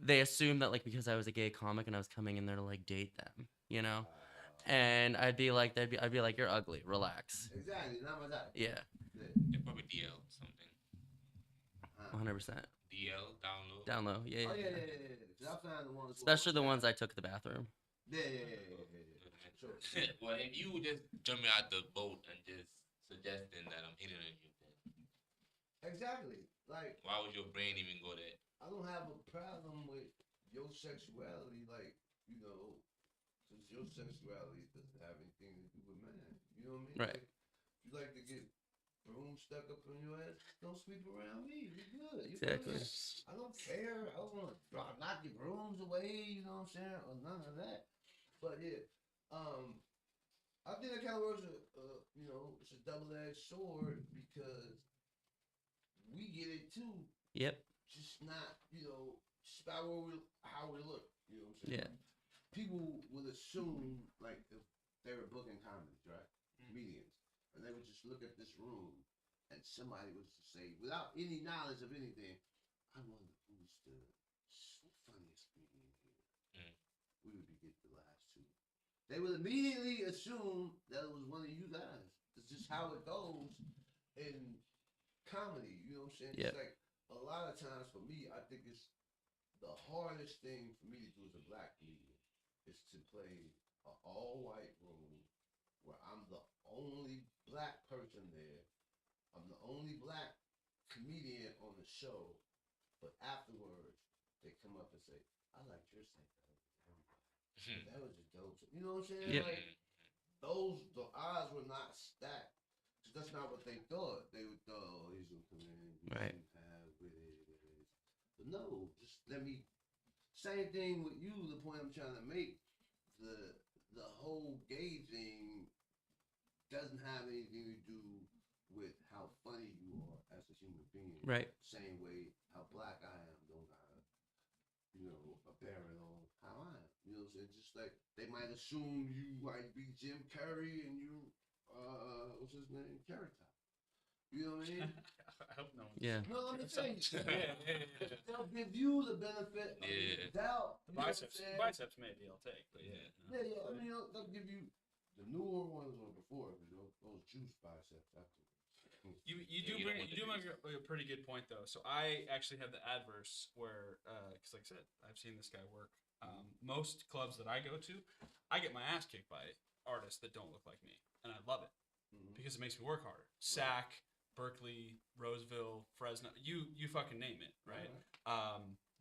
they assumed that like because I was a gay comic and I was coming in there to like date them, you know. And I'd be like, I'd be like, you're ugly. Relax. Exactly. Not my type. Yeah, Yeah. They probably DL something. 100%. DL download. Down low. Yeah, Oh yeah, yeah, yeah. yeah, yeah, yeah. 'Cause I found the ones. Especially the ones I took to the bathroom. Yeah, yeah, yeah, yeah, yeah, yeah. Sure. Well, if you just jumping out the boat and just suggesting that I'm hitting on you, then Exactly. Like why would your brain even go there? I don't have a problem with your sexuality. Like you know, since your sexuality doesn't have anything to do with man. You know what I mean? Right. Like, you like to get broom stuck up in your ass? Don't sweep around me. We good. You Exactly. good. I don't care. I don't want to knock your brooms away. You know what I'm saying? Or none of that. But yeah, I think that kind of works. You know, it's a double-edged sword because we get it too. Yep. Just not, you know, just about how we look. You know what I'm saying? Yeah. People would assume like if they were booking comedies, right? Comedians, and they would just look at this room, and somebody was to say, without any knowledge of anything, I wonder who's the funniest comedian here. We would be getting the last two. They would immediately assume that it was one of you guys. It's just how it goes in comedy. You know what I'm saying? Yep. It's like a lot of times for me, I think it's the hardest thing for me to do as a black comedian is to play an all-white room where I'm the only black person there. I'm the only black comedian on the show, but afterwards they come up and say, "I liked your set better. That was a dope." You know what I'm saying? Yep. Like the odds were not stacked. Cause that's not what they thought. They would thought, "Oh, he's gonna come in, he's Right. gonna have with it." But no, just let me. Same thing with you. The point I'm trying to make, the whole gay thing doesn't have anything to do with how funny you are as a human being. Right. Same way how black I am don't have, you know, a bearing on how I am. You know what I'm saying? Just like they might assume you might be Jim Carrey and you, what's his name? Carrot Top. You know what I mean? I hope no one. Yeah. No, let me tell you. Yeah. They'll give you the benefit of the doubt. The you know what I'm biceps, saying? biceps maybe I'll take, but yeah. No. Yeah, yeah. I mean, they'll give you the newer ones or before, because those juice biceps after. You Yeah, do you bring don't want you do to make a pretty good point though. So I actually have the adverse where, because like I said, I've seen this guy work. Most clubs that I go to, I get my ass kicked by artists that don't look like me, and I love it because it makes me work harder. Sac, Berkeley, Roseville, Fresno, you fucking name it, right?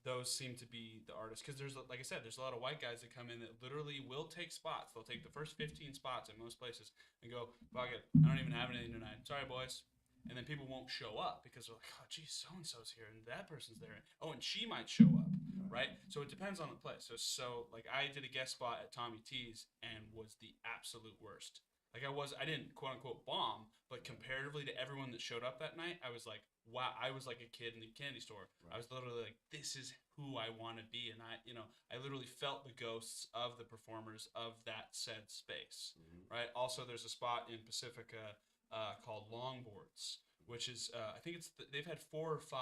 Those seem to be the artists because there's, like I said, there's a lot of white guys that come in that literally will take spots. They'll take the first 15 spots in most places and go, fuck it, I don't even have anything tonight. Sorry, boys. And then people won't show up because they're like, oh, geez, so and so's here and that person's there. Oh, and she might show up, right? So it depends on the place. So like I did a guest spot at Tommy T's and was the absolute worst. Like I didn't quote unquote bomb, but comparatively to everyone that showed up that night, I was like, wow, I was like a kid in the candy store. I was literally like, this is who I want to be. And I literally felt the ghosts of the performers of that said space, right? Also, there's a spot in Pacifica called Longboards, which is, I think they've had 4 or 5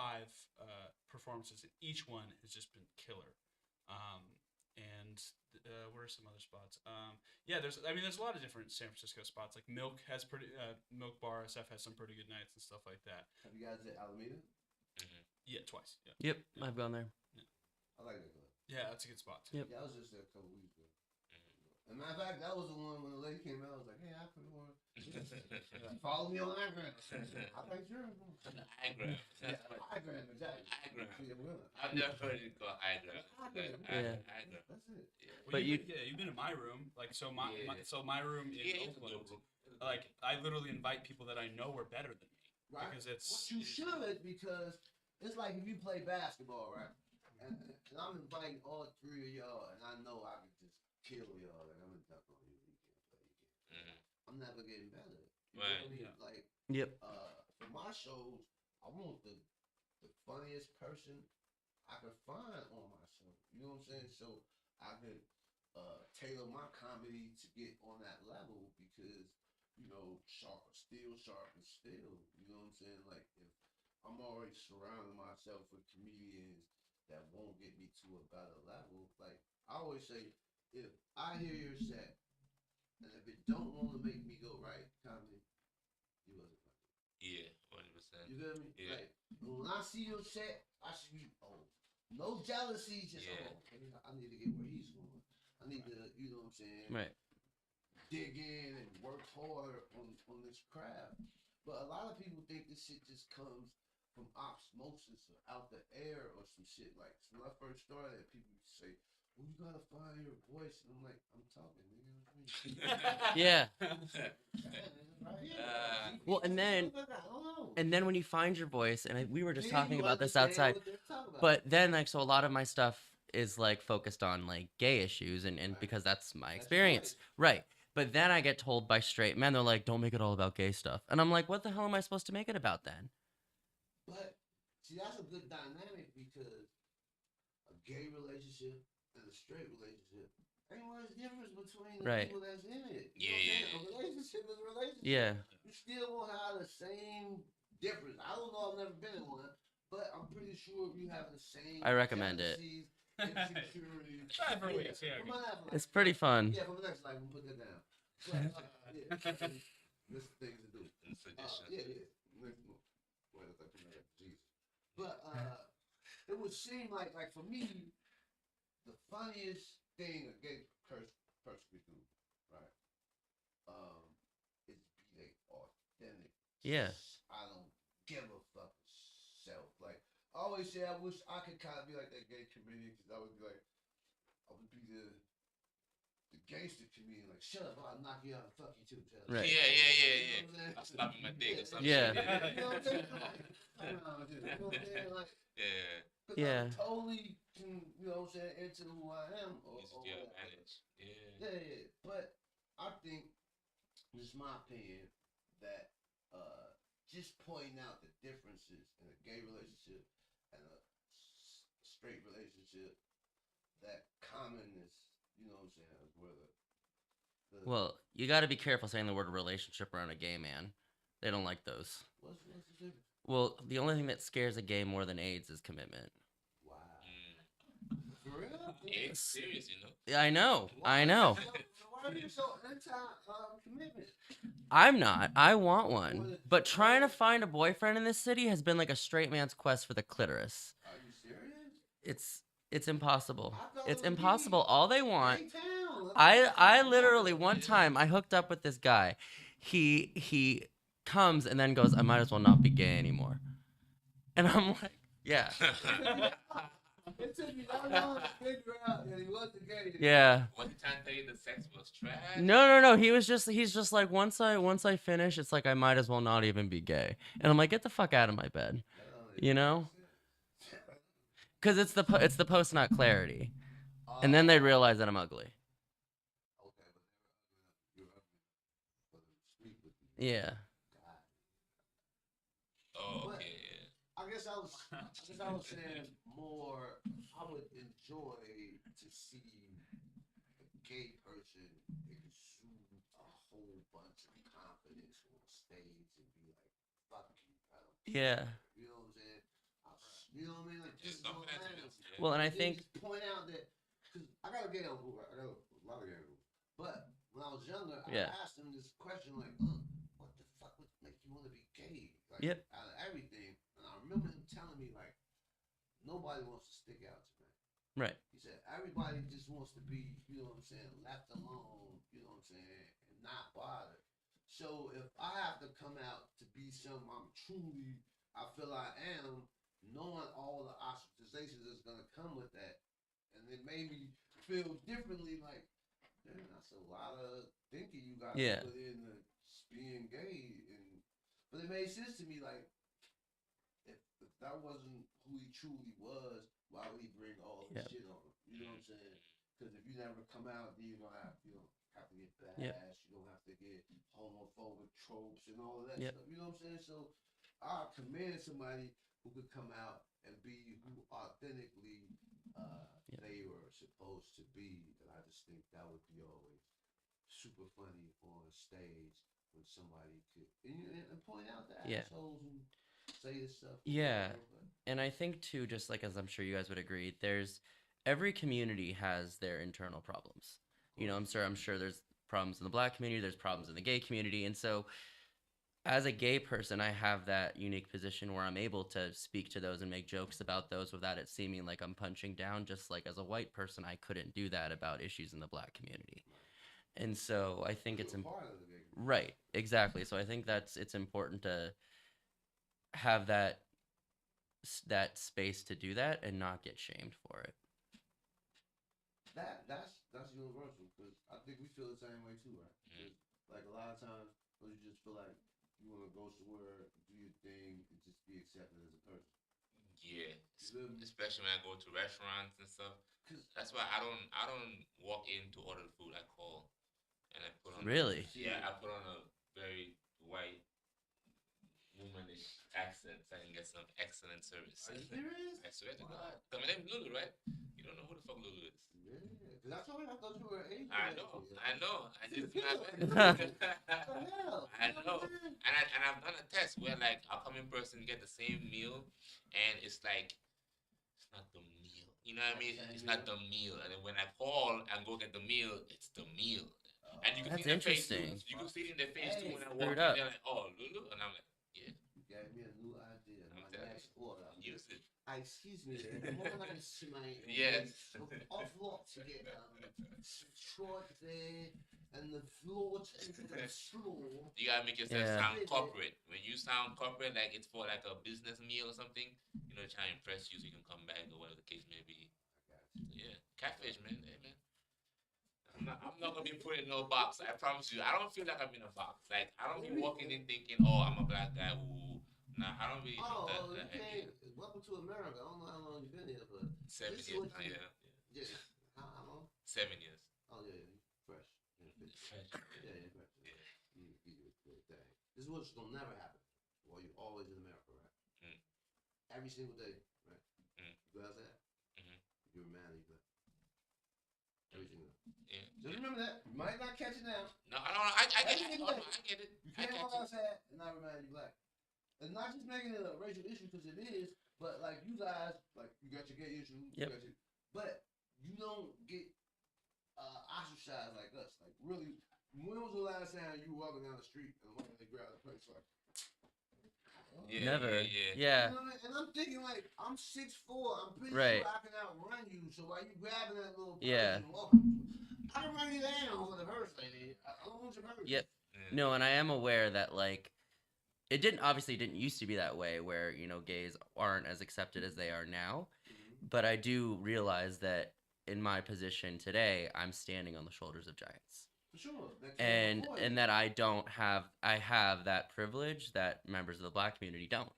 performances, and each one has just been killer. And where are some other spots? Yeah, there's a lot of different San Francisco spots. Like Milk has Milk Bar SF has some pretty good nights and stuff like that. Have you guys at Alameda? Yeah, twice. Yeah. Yep. I've gone there. I like that club. Yeah, that's a good spot too. Yep. Yeah, I was just there a couple weeks ago. As a matter of fact, that was the one when the lady came out. I was like, "Hey, I put one. Follow me on Instagram." I like sure. Igram. Yeah, Instagram, exactly. Igram. Yeah, we're on. I've never heard it called Igram. Yeah. Igram. That's it. Well, But you've been in my room, like so my room in Yeah, Oakland. Like I literally invite people that I know are better than me Right. because it's What you should, because it's like if you play basketball, right? And I'm inviting all 3 of y'all, and I know I can just kill y'all. Like I'm gonna duck on you. You can't play. You can't. I'm never getting better. You know what I mean? Yeah. Like Yep. for my shows, I want the funniest person I could find on my show. You know what I'm saying? So I could tailor my comedy to get on that level because sharp and still. You know what I'm saying? Like if I'm already surrounding myself with comedians that won't get me to a better level. Like I always say, if I hear your set and if it don't want to make me go right, comedy, you wasn't funny. Yeah, 100%. You feel me? Yeah. Like when I see your set, I should be no jealousy, just Yeah. okay, I need to get where he's going. I need to, you know what I'm saying? Right. Dig in and work harder on this craft. But a lot of people think this shit just comes from osmosis or out the air or some shit. Like when I first started, people used to say, "Well, you gotta find your voice," and I'm like, "I'm talking, nigga." Yeah. Right. Well, and then when you find your voice, and we were just talking about this outside, but then like so a lot of my stuff is like focused on like gay issues, and Right. because that's my That's experience, right? But then I get told by straight men, they're like, "Don't make it all about gay stuff," and I'm like, "What the hell am I supposed to make it about then?" But see, that's a good dynamic because a gay relationship and a straight relationship ain't much difference between the Right. people that's in it. You Yeah, know what I'm saying? A relationship is a relationship. Yeah. You still won't have the same difference. I don't know. I've never been in one, but I'm pretty sure you have the same. I recommend it. jealousies, insecurities. Try it for a week, see how it We might have, like, It's pretty fun. Yeah, for the next life, we'll put that down. But, yeah, there's things to do. It's tradition. Yeah. Next one. Well, it's like Jesus. But it would seem like for me, the funniest thing a gay person could do, right? Is be they authentic. Yeah. I don't give a fuck self. Like I always say, I wish I could kind of be like that gay comedian because I would be like, I would be the gangster comedian. Like, shut up, I'll knock you out and fuck you too. Right. Yeah. You know what I'm saying? I'm slapping my dick or something. Yeah. You know what I'm saying? You know what I'm saying? Like, Yeah. Yeah. I'm totally, you know what I'm saying, into who I am. Use your advantage. Yeah. Yeah. But I think, this is my opinion, that just pointing out the differences in a gay relationship and a straight relationship, that commonness, you know what I'm saying, is where the Well, you got to be careful saying the word relationship around a gay man. They don't like those. what's the difference? Well, the only thing that scares a gay more than AIDS is commitment. Wow. Mm. For real? It's serious, you know. Yeah, I know. Why I know. Why are you so anti-commitment? I'm not. I want one. But trying to find a boyfriend in this city has been like a straight man's quest for the clitoris. Are you serious? It's impossible. I thought It's it would be impossible. All they want. Gay town. I literally one time I hooked up with this guy. He comes and then goes, "I might as well not be gay anymore." And I'm like, yeah. It took me that long to figure out that he wasn't gay. Yeah. Was he trying to tell you the sex was trash? No. He's just like once I finish, it's like I might as well not even be gay. And I'm like, get the fuck out of my bed. You know? Cuz it's the post nut clarity. And then they realize that I'm ugly. Okay, but you're ugly for the street with you. Yeah. Oh, But okay. Yeah. I guess I was saying more. I would enjoy to see a gay person exude a whole bunch of confidence on stage and be like, "Fuck you, I don't care." Yeah. You know what I'm saying? You know what I mean? Like, Just this is something what that matters. yeah. Well, and I Then think just point out that because I got a gay uncle, right? I got a lot of gay uncles. But when I was younger, Yeah. I asked him this question like, "What the fuck would make you want to be gay?" Like, Yep. out of everything, and I remember him telling me like, nobody wants to stick out tonight. right. He said everybody just wants to be, you know what I'm saying, left alone, you know what I'm saying, and not bothered. So if I have to come out to be something I feel I am, knowing all the ostracizations that's gonna come with that, and it made me feel differently. Like, man, that's a lot of thinking you got to Yeah. put into being gay, but it made sense to me. Like, if that wasn't who he truly was, why would he bring all this Yeah. shit on him? You know what I'm saying? Because if you never come out, then you don't have to get bashed. Yep. You don't have to get homophobic tropes and all of that Yep. stuff. You know what I'm saying? So I commend somebody who could come out and be who authentically Yep. they were supposed to be. And I just think that would be always super funny on stage when somebody could and point out the Yeah. assholes who say this stuff. Yeah. And I think too, just like as I'm sure you guys would agree, there's every community has their internal problems. You know, I'm sure there's problems in the black community, there's problems in the gay community, and so as a gay person, I have that unique position where I'm able to speak to those and make jokes about those without it seeming like I'm punching down. Just like as a white person, I couldn't do that about issues in the black community. And so I think it's right, exactly. So I think it's important to have that space to do that and not get shamed for it. That's universal because I think we feel the same way too, right? Mm. Like a lot of times, you just feel like you want to go somewhere, do your thing, and just be accepted as a person. Yeah, especially when I go to restaurants and stuff. That's why I don't walk in to order the food. I call and I put on Really? yeah, I put on a very white womanish accent so I can get some excellent service. Are you serious? I swear to God. Cause my name's Lulu, right? You don't know who the fuck Lulu is. Yeah, because I thought you were Asian. I know. I just do my best. What the hell? I know. And I've done a test where like I'll come in person get the same meal, and it's like it's not the meal. You know what I mean? It's not the meal. And then when I call and go get the meal, it's the meal. And you can That's see their face too. interesting. You can see it in their face too when I Screwed walk in. up. They're like, "Oh, Lulu," and I'm like, "Yeah." You gave me a new idea. I'm My telling next order. Use it. Excuse me, more nice to my Yes. of lot to get trod there and the floor to the floor. You gotta make yourself Yeah. sound corporate. When you sound corporate, like it's for like a business meal or something, you know, try and impress you so you can come back or whatever the case may be. Yeah, catfish, man. Hey, man. I'm not gonna be put in no box. I promise you. I don't feel like I'm in a box. Like I don't be walking in thinking, "Oh, I'm a black guy." Ooh, nah, I don't really have that idea. Welcome to America. I don't know how long you've been here, but 7 this is years. what you- Yeah. yeah. How long? 7 years. Oh yeah, fresh. Fresh. Yeah, fresh. Yeah. You good thing. This is what's gonna never happen. Well, you're always in America, right? Mm. Every single day, right? Mm. You guys that? Mhm. You're a man, you black. Every single day. Yeah. Just remember that. You might not catch it now. No, I don't. I get it. Every Oh, single no, day. I get it. You I can't catch walk it. outside and not remind you black. And not just making it a racial issue because it is, but like you guys, like you got your gay issue, Yep. but you don't get ostracized like us. Like really, when was the last time you were walking down the street and one they grab a place like? Yeah, Never. yeah. Yeah. You know what I mean? And I'm thinking like I'm 6'4", I'm pretty Right. sure I can outrun you. So why you grabbing that little person Yeah. and walking? I can run you down with a purse, lady. I don't want your purse. Yep. Yeah. No, and I am aware that like it didn't used to be that way where, you know, gays aren't as accepted as they are now. Mhm. But I do realize that in my position today, I'm standing on the shoulders of giants. For sure. And that I have that privilege that members of the black community don't.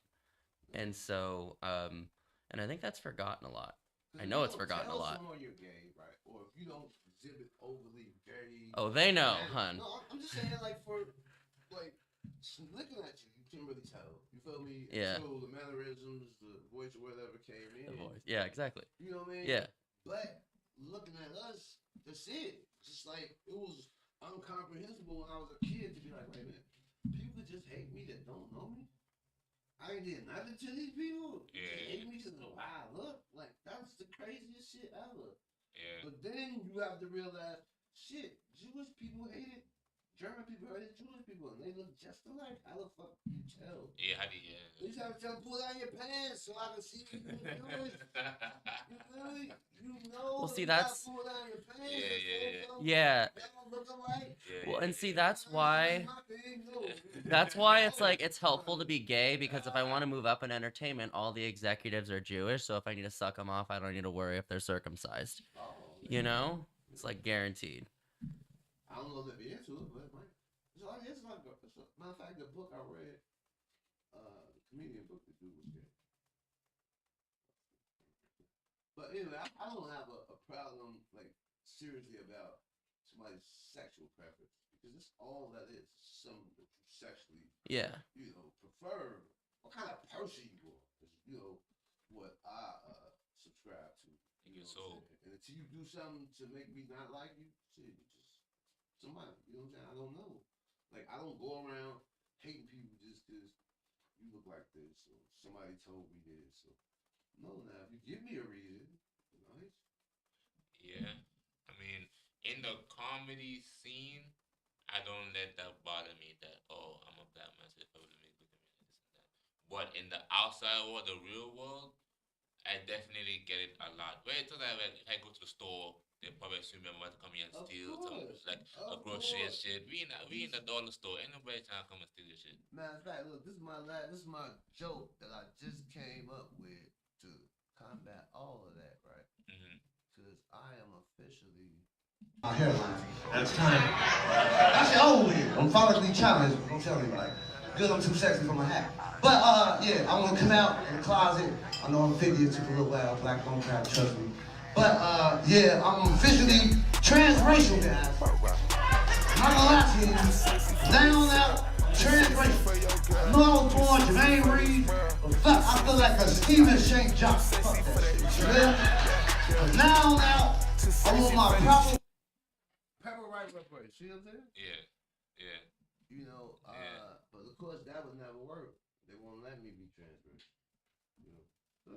And so and I think that's forgotten a lot. I know it's forgotten a lot. Someone you're gay, right? Or if you don't exhibit overly gay. Oh, they know, hun. No, I'm just saying, like for like looking at you, you can really tell. You feel me? Yeah. So the mannerisms, the voice, or whatever came in. The voice. Yeah, exactly. You know what I mean? Yeah. But looking at us, that's it. Just like it was incomprehensible when I was a kid to be like, wait a minute, people just hate me that don't know me. I ain't did nothing to these people. Yeah. They hate me because of how I look. Like that's the craziest shit ever. Yeah. But then you have to realize, shit, Jewish people hated German people hated Jewish people, and they look just alike. How the fuck do you tell? Yeah, how do you? You just have to tell them, pull down your pants so I can see you Jewish. You feel me? You know. Well, see, you that's- gotta pull down your pants. Yeah. Yeah. They don't look alike. Yeah, Well, yeah, and see, yeah. that's why that's why it's like it's helpful to be gay because if I want to move up in entertainment, all the executives are Jewish, so if I need to suck them off, I don't need to worry if they're circumcised. Oh, You know? It's like guaranteed. I don't know if they'd be into it, but it might. It's like matter of fact, the book I read, the comedian book, the dude was gay. But anyway, I don't have a problem like seriously about somebody's sexual preference because it's all that is. Something that you sexually, Yeah. you know, prefer. What kind of person you are is, you know, what I subscribe to. In your know what I'm soul. saying? And until you do something to make me not like you, shit, you just somebody. You know what I'm saying? I don't know. Like I don't go around hating people just because you look like this or somebody told me this. Or, No, now if you give me a reason, nice. Yeah. I mean, in the comedy scene, I don't let that bother me that, oh, I'm a black man, so they probably make look at me like this and that. But in the outside world, the real world, I definitely get it a lot. Where it's like if I go to the store, they probably assume I'm about to come here and Of steal some course, like a of grocery and course. shit. We in the dollar store. Ain't nobody trying to come and steal your shit. Matter of fact, look, this is my joke that I just came up with to combat all of that, right? Mm-hmm. Because I am officially My hairline. And it's time. I said, oh, I'm follically challenged. Don't tell anybody. Good, I'm too sexy for my hat. But, yeah, I'm gonna come out in the closet. I know I'm 50, it took a little while. Black don't try to trust me. But, yeah, I'm officially transracial, guys. I'm not gonna lie to you. Down out, transracial. I know I was born Jermaine Reeves, but fuck, I feel like a Stephen Shank Johnson. Fuck that shit. You feel? But now out, I want my proper pepper right reparations. See what I'm saying? Yeah. Yeah. You know, Yeah. but of course that would never work. They won't let me be transracial. You know. So,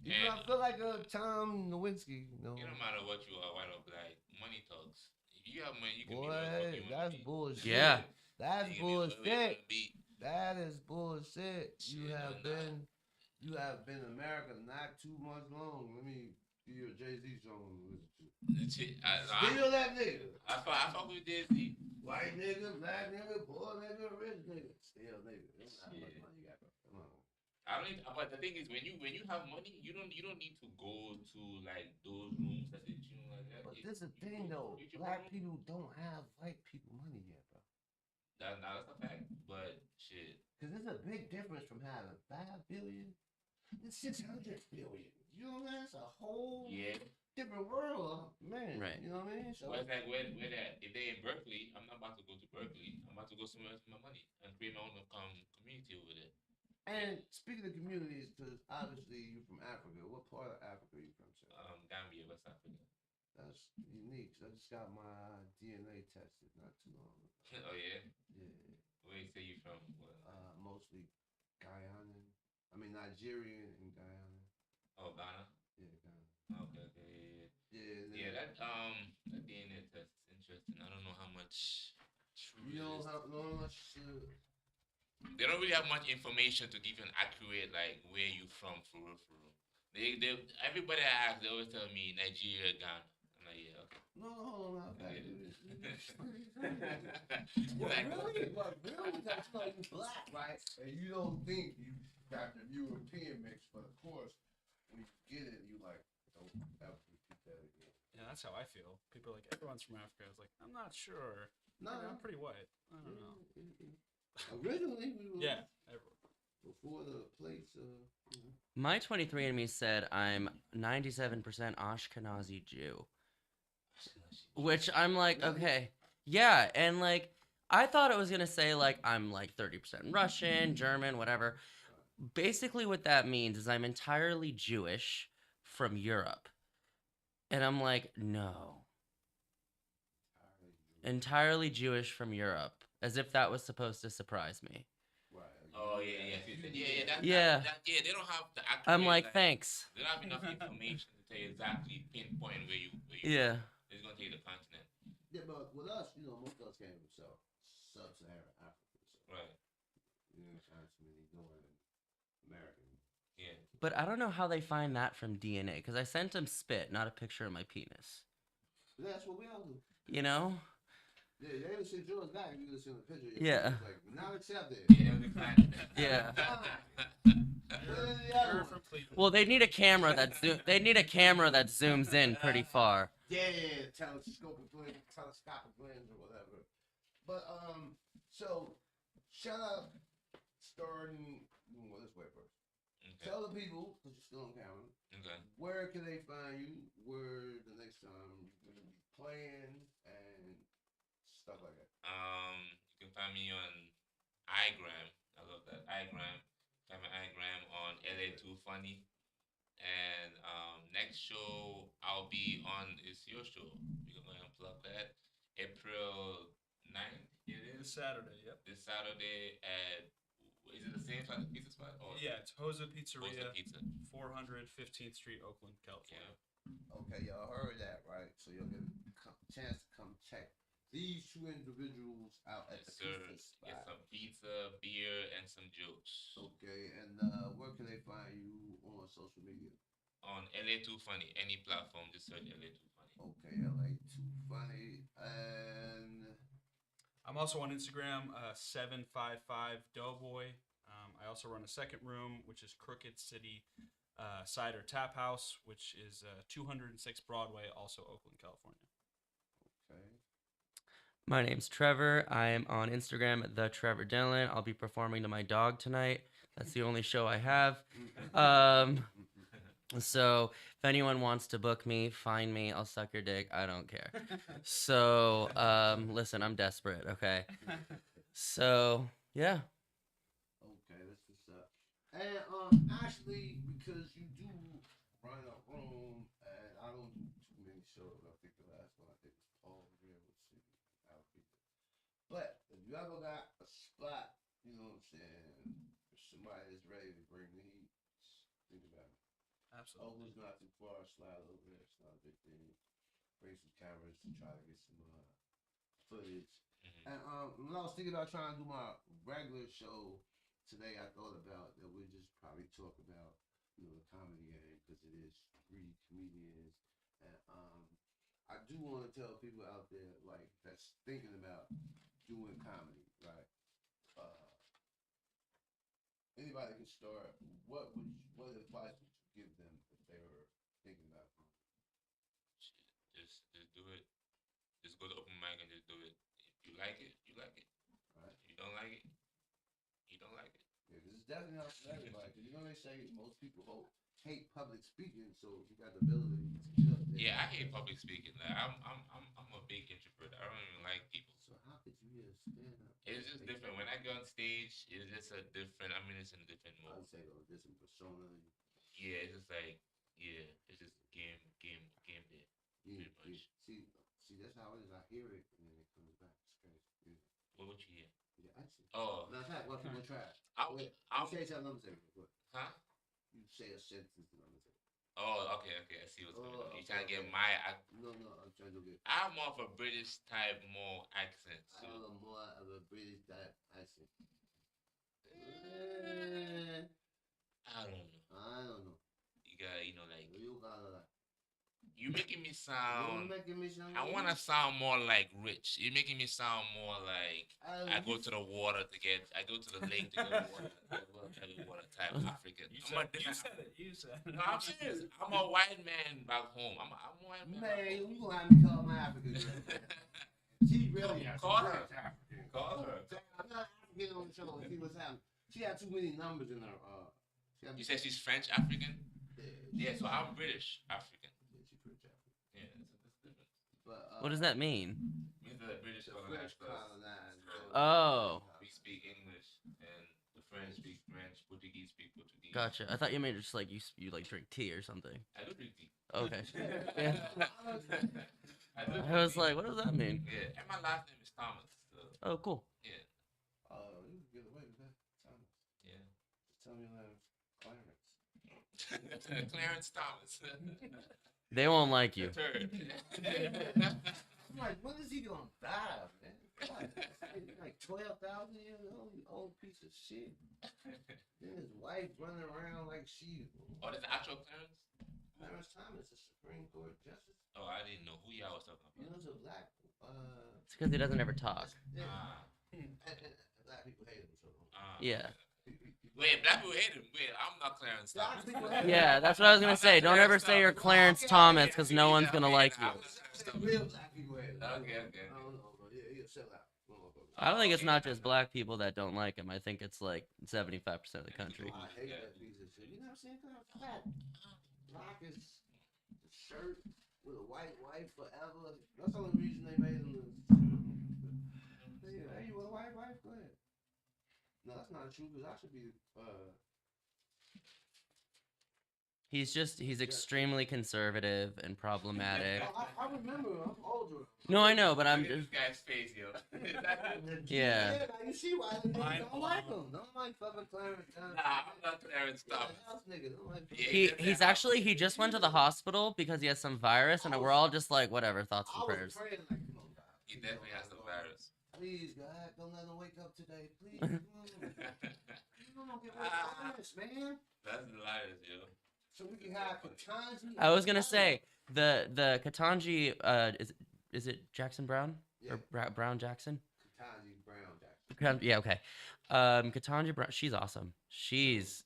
even And I feel like Tom Nowinski, you know. it don't matter what you are, white or black, money talks. If you have money, you can be Boy, whatever the fuck you want that's to be. bullshit. Yeah. That's You can be whatever you bullshit. want to be. That is bullshit. You Shit, have no, nah. been, you have been in America not too much long. Let me give you a Jay-Z song to listen to. Shit, Steal that nigga. I fuck with Jay-Z. White nigga, black nigga, poor nigga, rich nigga. Still nigga. That's not much Shit. money you got, bro. Come on. I don't. Need, but the thing is, when you have money, you don't need to go to like those rooms that you know like that. But this is the thing though. Black people don't have white people money yet, bro. That's a fact. But shit. Cause there's a big difference from having 5 billion and 600 billion. You know what I mean? It's a whole different world, man. Right. You know what I mean? So Well, it's like where that if they in Berkeley, I'm not about to go to Berkeley. I'm about to go somewhere else for my money and create my own community over there. and speaking of communities, because obviously you're from Africa. What part of Africa are you from, sir? Gambia, West Africa. That's unique. I just got my DNA tested not too long ago. Oh yeah. Yeah. Where you say you from? Well, Mostly Guyana. I mean Nigerian and Guyana. oh, Ghana. Yeah, Ghana. Okay, okay, Yeah. yeah. That DNA test is interesting. I don't know how much true You it know is. how much? They don't really have much information to give you an accurate like where you from for real, for real. They everybody I ask, they always tell me Nigeria, Ghana. I'm like, yeah, okay. No, hold on. Like, Really? What, really? That's not you black, right? And you don't think you got the European mix, but of course, when you get it, you like, don't ever repeat that again. Yeah, that's how I feel. People are like, everyone's from Africa. I was like, I'm not sure. No, I'm pretty white. I don't know. Originally, we were Yeah, everyone. before the plates. My 23andMe said I'm 97% Ashkenazi Jew. Which I'm like, okay. Yeah, and like I thought it was gonna say like I'm like 30% Russian, German, whatever. Basically what that means is I'm entirely Jewish from Europe. And I'm like, no. Entirely Jewish from Europe. As if that was supposed to surprise me. Right. oh yeah, yeah. Yeah. They don't have the accurate. I'm like, thanks. They don't have enough information to tell you exactly pinpoint where you. Yeah. It's gonna take the continent. Yeah, but with us, you know, most of us came from sub-Saharan Africa. So, Right. you know, not too many Northern American. Yeah. But I don't know how they find that from DNA because I sent them spit, not a picture of my penis. But that's what we all do. You know? Yeah, they didn't send yours back. You just send a picture. Yeah. Like, not accepted. Yeah, they declined. Yeah. Where's the other one? from Cleveland. Well, they need a camera that zooms in pretty far. Yeah, telescopic lens or whatever. But so shout out starting well this way first. Okay. Tell the people, because you're still on camera, Okay. where can they find you? Where the next time you're gonna be playing and stuff like that. You can find me on iGram. I love that iGram. Find my iGram on LA2 Funny. And next show I'll be on is your show. We can go ahead and plug that. April 9th, it This is. Saturday, yep. This Saturday at Is it the same type of pizza spot? Or Yeah, it's Hosa What's the Pizzeria, pizza? 415th Street, Oakland, California. Okay, y'all heard that, right? So y'all get a chance to come check these two individuals out at Yes, the sir. pizza Get spot. some pizza, beer, and some juice. Okay, and where can they find you on social media? On LA Too Funny, any platform, just search LA Too Funny. Okay, LA Too Funny, and I'm also on Instagram, 755 Doughboy. I also run a second room, which is Crooked City Cider Tap House, which is 206 Broadway, also Oakland, California. okay. My name's Trevor. I am on Instagram, the Trevor Dillon. I'll be performing to my dog tonight. That's the only show I have. So if anyone wants to book me, find me. I'll suck your dick. I don't care. So listen, I'm desperate. Okay. So yeah. Okay, that's what's up. And actually, because you do run a room, and I don't do too many shows. I think the last one I did was Paul Revere with City Alpha. But if you ever got a spot, you know what I'm saying, if somebody is ready to bring the heat, think about it. Absolutely. Oakland's not too far. Slide over there. It's not a big thing. Bring some cameras to try to get some footage. Mhm. And when I was thinking about trying to do my regular show today, I thought about that we just probably talk about the comedy game because it is three comedians, and I do want to tell people out there like that's thinking about doing comedy, right? Uh, Anybody can start. What advice would you give them if they were thinking about comedy? Shit, just do it. Just go to open mic and just do it. If you like it, you like it. Right? If you don't like it, you don't like it. Yeah, this is definitely not for everybody. Because they say most people hate public speaking, so if you got the ability to get up there. Yeah, I hate public speaking. Like, I'm a big introvert. I don't even like people. So how could you stand up? It's just different. When I go on stage, it's just a different. I mean, it's in a different I mode. would say though, different persona. Yeah, it's just like it's just game day. Yeah, Pretty much. See, that's how it is. I hear it and then it comes back. It's crazy. Yeah, What would you hear? yeah, actually. Oh, Matter of fact, what people try? I'm, Wait, I'm, you say something. Let me say it. What? huh? You say a sentence and I'm gonna say. Oh, okay. I see what's going on. You trying to get okay. my? No, I'm trying to get. I'm more of a British type, more accent. I So have a more of a British type accent. I don't know. I don't know. You got, like You gotta like. you making me You're sound. making me sound. I want to sound more like rich. You're making me sound more like I go to the water to get. I go to the lake to get water. Water type African. You I'm said it. You said it. No, I'm serious. I'm a white man back home. I'm a white man. Man, back home. you gonna have me call my African girl. She really is. Call her. She's African. Call her. I'm not African on the show and see what's happening. She had too many numbers in her. You said she's French African. Yeah, Yeah, so I'm British African. Yeah, she's British African. Yeah, that's different. But What does that mean? Means the British the colonized French us. colonized. Oh. We speak English, and the French speak French. Portuguese speak Portuguese. Gotcha. I thought you meant just like you like drink tea or something. I do drink tea. Okay. Yeah. I was like, what does that mean? Yeah, and my last name is Thomas. So, Oh, cool. yeah, You can get away with that. Thomas. yeah. Just tell me Clarence. Clarence Thomas. They won't like you. The third. I'm like, when is he gonna die, man? Like 12,000 years old, you old piece of shit. Then his wife running around like she. Oh, that's the actual Clarence? Clarence Thomas, a Supreme Court justice. Oh, I didn't know who y'all was talking You about. know, it's a black. It's because he doesn't ever talk. Yeah. Ah, And black people hate him. So. Yeah. Wait, black people hate him. Wait, I'm not Clarence Thomas. Black people hate him. Yeah, that's what I was gonna say. Don't ever say you're Clarence Thomas because no one's gonna like you. Real black people hate him. Okay. I don't know, but yeah, he'll sell out. I don't think it's not just black people that don't like him. I think it's like 75% of the country. I hate that piece of shit. You know what I'm saying? Clarence fat. Black is the shirt with a white wife forever. That's the only reason they made him. Hey, you want a white wife? Go ahead. No, that's not true because I should be He's extremely conservative and problematic. I remember. I'm older. No, I know, but I'm Look at just this guy's face, yo. yeah. Now you see why the Mind niggas don't like him. Don't like fucking Clarence Thomas. Nah, I'm not Clarence Yeah, Thomas. house niggas don't like. Yeah, He definitely he's a actually he just went to the hospital because he has some virus, and we're all just like whatever, thoughts I and was prayers. praying like, come on, God. He definitely has some virus. Please, God, don't let him wake up today. Please, come on. You don't get virus, man. That's hilarious, yo. So we can have Katanji. I was gonna say the Katanji is it Jackson Brown Yeah. or Brown Jackson? Katanji Brown Jackson. Yeah, okay. Katanji Brown, she's awesome. She's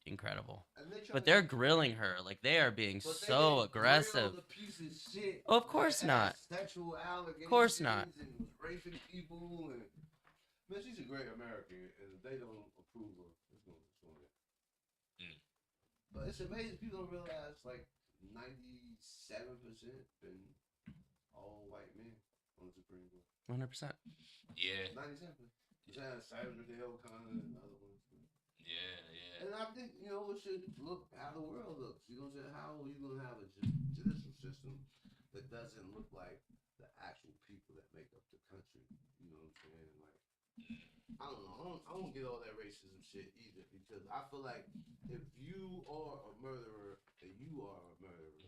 incredible. And they trying But to- they're grilling her like they are being but they so didn't aggressive. grill the piece of shit Oh, of course that not. had Sexual allegations. Of course not. And was raping people. And man, she's a great American, and they don't approve of what's going on. But it's amazing people don't realize like 97% been all white men on the Supreme Court. 100%. Yeah, 97%. Simon Riddell, Connor, and other ones. yeah. And I think, you know, it should look how the world looks. You know what I'm saying? How are you going to have a judicial system that doesn't look like the actual people that make up the country? You know what I'm saying? Like, I don't know. I don't get all that racism shit either, because I feel like if you are a murderer and you are a murderer,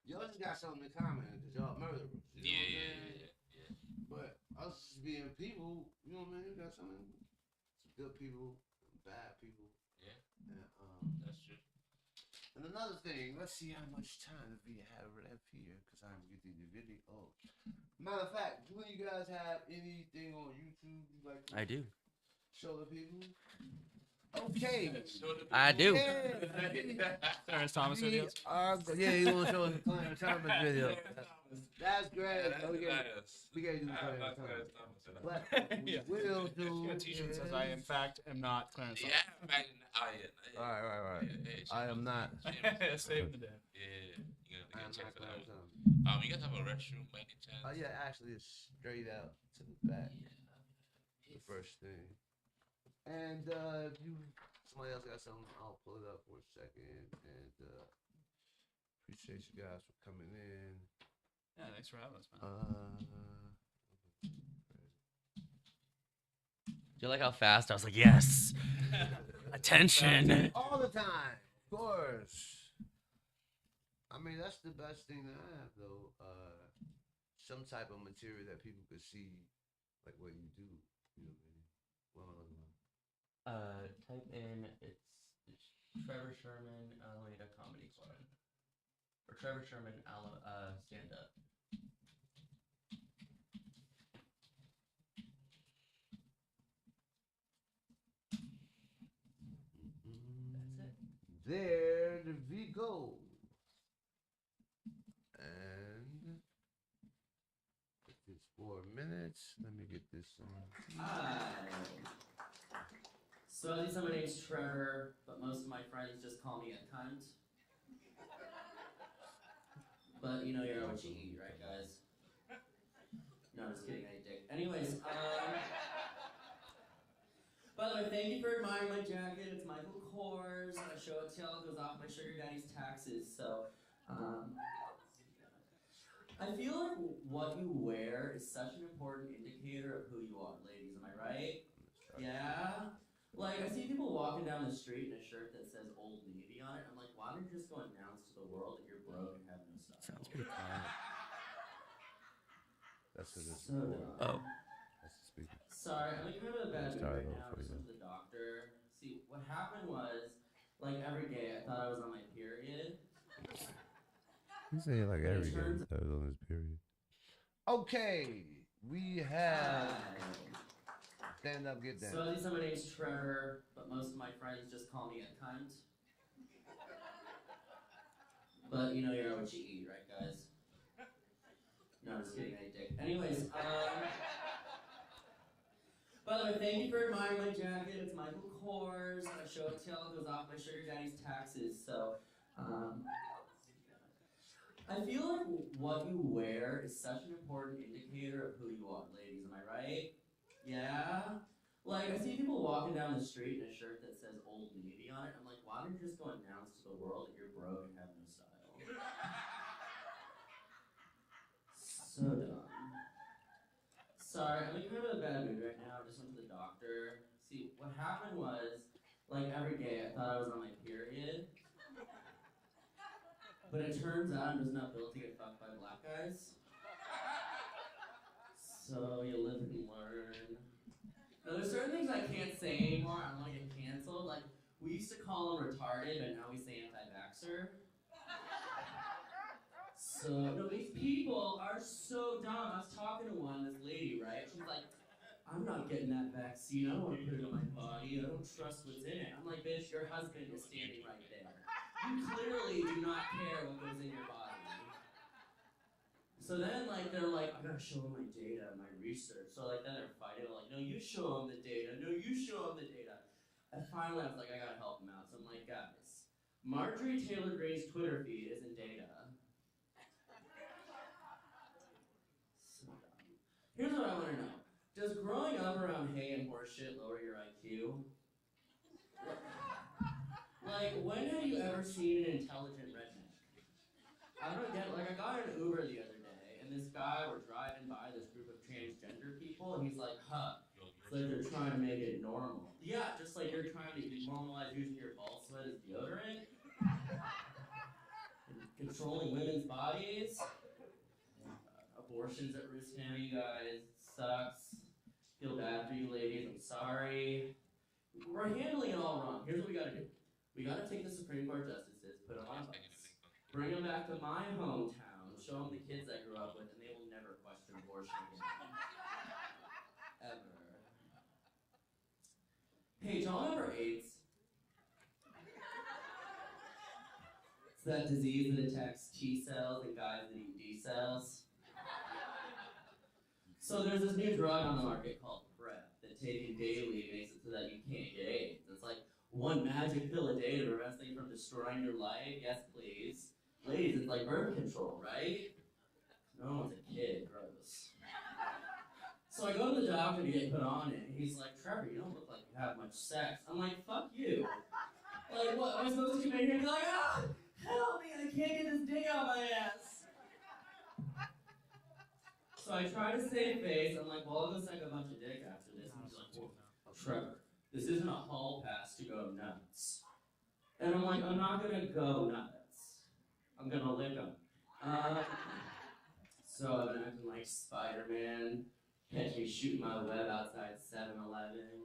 y'all just got something in common because y'all murderers. You know what I'm saying? Yeah. But us being people, you know what I mean? We got some good people, bad people. Yeah. And, That's true. and another thing, let's see how much time we have left here, because I'm getting the video. Oh, matter of fact, do you guys have anything on YouTube you like to I do. show the people? Okay. I do. Yeah. Clarence Thomas videos. Yeah, you want to show the Clarence Thomas video. That's great. Yeah, that's we hilarious. gotta do the I Clarence love Thomas. Clarence Thomas. But we Yeah. will do. You got a t-shirt that says, I, in fact, am not Clarence Yeah, Thomas. back in yeah. Right. Hey, I am not. Save the day. Yeah, you I gotta am check not for that Clarence one. Thomas. You guys have a restroom by any chance? Oh yeah, actually, it's straight out to the back. The first thing. And if somebody else got something, I'll pull it up for a second. And appreciate you guys for coming in. Yeah, thanks for having us, man. Do you like how fast I was like, yes, attention. All the time, of course. I mean, that's the best thing to have, though. Some type of material that people could see, like what you do. You know what I mean? Type in it's Trevor Sherman Alameda Comedy Club or Trevor Sherman stand up. That's it. There we go. And if it's 4 minutes, let me get this on. Hi. So at least my name's Trevor, but most of my friends just call me a cunt. But you know you're what you eat, right, guys? No, just kidding, I eat dick. Anyways, by the way, thank you for admiring my jacket. It's Michael Kors. My show and tell goes off my sugar daddy's taxes. So, I feel like what you wear is such an important indicator of who you are, ladies. Am I right? Yeah? Like, I see people walking down the street in a shirt that says Old Navy on it. I'm like, why don't you just go announce to the world that you're broke and have no style? Sounds pretty quiet. That's what it's So for. dumb. That's the speaker. Sorry, I'm in kind of a bad mood Sorry, right though, now. for I just you. went to the doctor. See, what happened was, like every day, I thought I was on my period. You say it like But it every game turns- that was on his period. Okay, we have stand up, get down. So at least my name's Trevor, but most of my friends just call me a cunt. But you know you're what you eat, right, guys? No, just kidding, I eat dick. Anyways, by the way, thank you for admiring my jacket. It's Michael Kors. My show and tell goes off my sugar daddy's taxes. So, I feel like what you wear is such an important indicator of who you are, ladies. Am I right? Yeah? Like, I see people walking down the street in a shirt that says Old Navy on it. I'm like, why why don't you just go announce to the world that you're broke and have no style? So dumb. Sorry, I'm in kind of a bad mood right now. I just went to the doctor. See, what happened was, like every day, I thought I was on my period. But it turns out I'm just not built to get fucked by black guys. So you live and learn. Now, there's certain things I can't say anymore. I don't want to get canceled. Like, we used to call them retarded, but now we say anti-vaxxer. So, no, these people are so dumb. I was talking to this lady, right? She's like, I'm not getting that vaccine. I don't want to put it in my body. I don't trust what's in it. I'm like, bitch, your husband is standing right there. You clearly do not care what goes in your body. So then, like, they're like, I gotta show them my data, my research. So, like, then they're fighting. They're like, no, you show them the data. No, you show them the data. And finally, I was like, I gotta help them out. So I'm like, guys, Marjorie Taylor Greene's Twitter feed isn't data. So dumb. Here's what I want to know. Does growing up around hay and horseshit lower your IQ? Like, when have you ever seen an intelligent redneck? I don't get it. Like, I got in an Uber the other day, and this guy, we're driving by this group of transgender people, and he's like, huh, it's like they're trying to make it normal. Yeah, just like you're trying to normalize using your ball sweat as deodorant. And controlling women's bodies. Abortion's at risk now, you guys. It sucks. Feel bad for you ladies. I'm sorry. We're handling it all wrong. Here's what we gotta do. We gotta take the Supreme Court justices, put them on a bus, bring them back to my hometown, show them the kids I grew up with, and they will never question abortion again. Ever. Hey, y'all remember AIDS? It's that disease that attacks T cells and guys that eat D cells. So there's this new drug on the market called PrEP that taken daily makes it so that you can't get AIDS. It's like one magic pill a day to prevent things from destroying your life. Yes, please. Ladies, it's like birth control, right? No one's a kid. Gross. So I go to the doctor to get put on it, and he's like, Trevor, you don't look like you have much sex. I'm like, fuck you. Like, what? Am I supposed to come in here and be like, ah, help me, I can't get this dick out of my ass. So I try to save face. I'm like, well, I'll go suck a bunch of dick after this. And he's like, well, Trevor, this isn't a hall pass to go nuts. And I'm like, I'm not gonna go nuts. I'm gonna lick them. So I've been acting like Spider-Man. Catch me shooting my web outside 7-Eleven.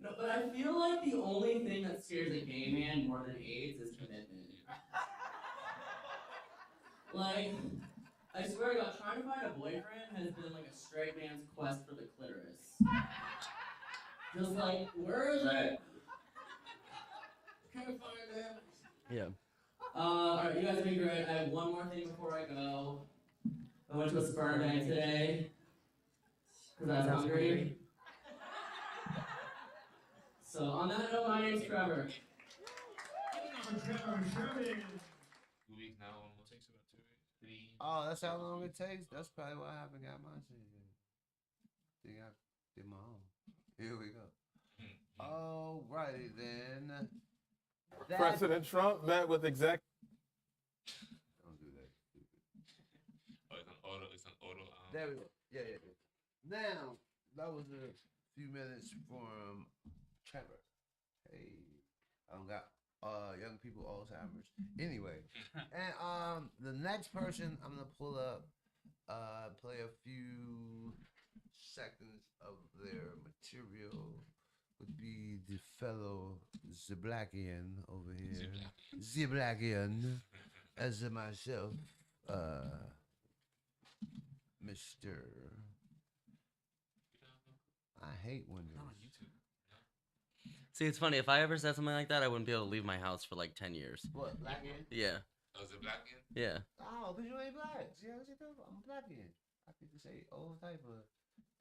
No, but I feel like the only thing that scares a gay man more than AIDS is commitment. Like, I swear to God, trying to find a boyfriend has been like a straight man's quest for the clitoris. Just like, where is it? Can't find it. Yeah. Alright, you guys have been great. I have one more thing before I go. I went to a sperm bank today because I was hungry. So on that note, my name's Trevor. 2 weeks now, almost. Takes about 2 weeks. 3. Oh, that's how long it takes? That's probably why I haven't got my shit yet. Think I did my own. Here we go. Alrighty then. President Trump met with exec. Don't do that. Oh, it's an auto. It's an auto. There we go. Yeah. Now, that was a few minutes from Trevor. Hey, I don't got young people Alzheimer's. Anyway, and the next person I'm gonna pull up, play a few seconds of their material would be the fellow Ziblakian over here. Ziblakian, as myself, Mr. I hate when Not on there's YouTube. See, it's funny. If I ever said something like that, I wouldn't be able to leave my house for like 10 years. what, Blackian? Yeah. Oh, is it black in? Yeah. Oh, because you ain't black. See what you talking about? I'm Blackian. I get to say all type of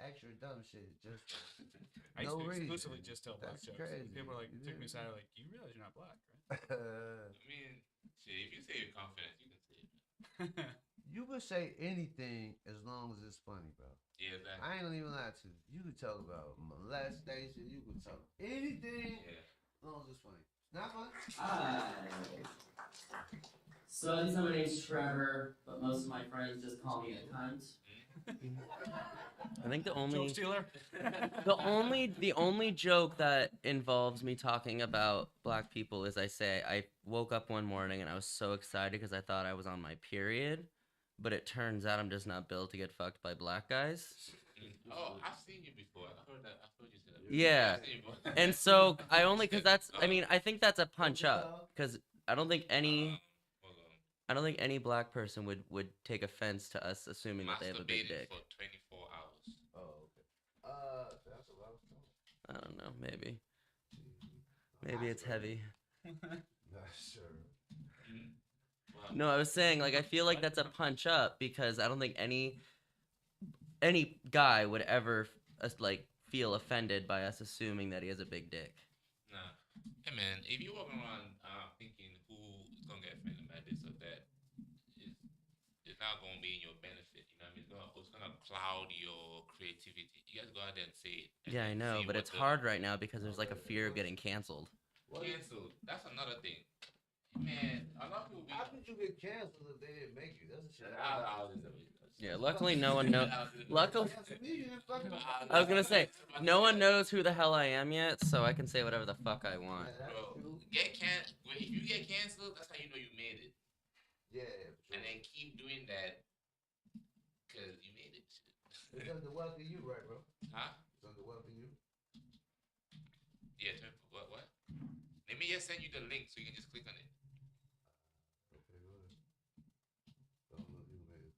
extra dumb shit. Just I used no to reason. exclusively just tell black That's jokes. crazy. People were like, You took me did. aside, like, you realize you're not black, I mean, shit. If you say you're confident, you can say it. right? You could say anything as long as it's funny, bro. Yeah, exactly. I ain't gonna even lie to you. You could talk about molestation. You could talk anything. Yeah. As long as it's funny. Not funny? Hi. So as you know, my name's Trevor, but most of my friends just call me a cunt. I think Joke stealer. the only joke that involves me talking about black people is I woke up one morning and I was so excited because I thought I was on my period, but it turns out I'm just not built to get fucked by black guys. Oh, I've seen you before. I heard that. I heard you say that. Yeah. I've seen you before. And so I only because that's I think that's a punch up because I don't think any Hold on. I don't think any black person would take offense to us assuming that they have a big Masturbated dick. for 24 hours. Oh, okay. That's a lot of time. I don't know, maybe it's heavy. Not sure. Wow. No, I was saying like I feel like that's a punch up because I don't think any guy would ever like feel offended by us assuming that he has a big dick. Nah. Hey man, if you're walking around thinking who's gonna get offended by this or that, it's not gonna be in your benefit. You know what I mean? It's gonna cloud your creativity. You guys go out there and say it. Yeah, I know, but it's hard right now because there's like a fear of getting canceled. Canceled. That's another thing. Man, a lot of people. How could you get canceled if they didn't make you? That's a shit. Yeah, luckily no one knows. Luckily, You didn't fucking. I was gonna say no one knows who the hell I am yet, so I can say whatever the fuck I want. Bro, if you get canceled, that's how you know you made it. Yeah, for sure. And then keep doing that because you made it. It's under wealth in you, right, bro? Huh? It's under wealth in you. Yeah. What? Let me just send you the link so you can just click on it. Okay, go ahead. Don't know if you made it.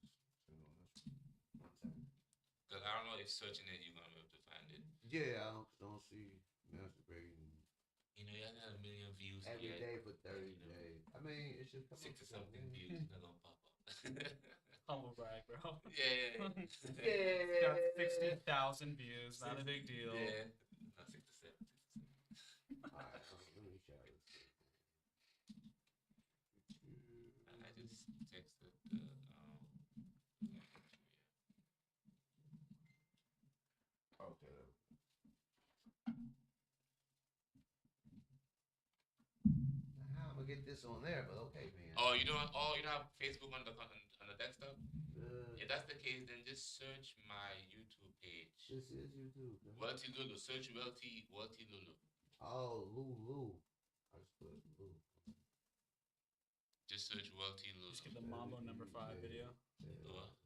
Because I don't know if searching it you're gonna be able to find it. Yeah, I don't see masturbating You know, you have a million views every here. day for 30 days. I mean, it should come 60 up something with views. They're gonna pop up. Humble brag, bro. Yeah. Got 60,000 views. Not a big deal. Yeah. No, 67. Alright, let me try this. I just texted the Okay. How I'm gonna get this on there? But okay, man. you don't have Facebook on the desktop? If that's the case, then just search my YouTube page. This is YouTube. Man. Welty Lulu. Search Welty Lulu. Oh, Lulu. I just put Lulu. Just search Welty Lulu. Just get the Mambo number 5 video. What are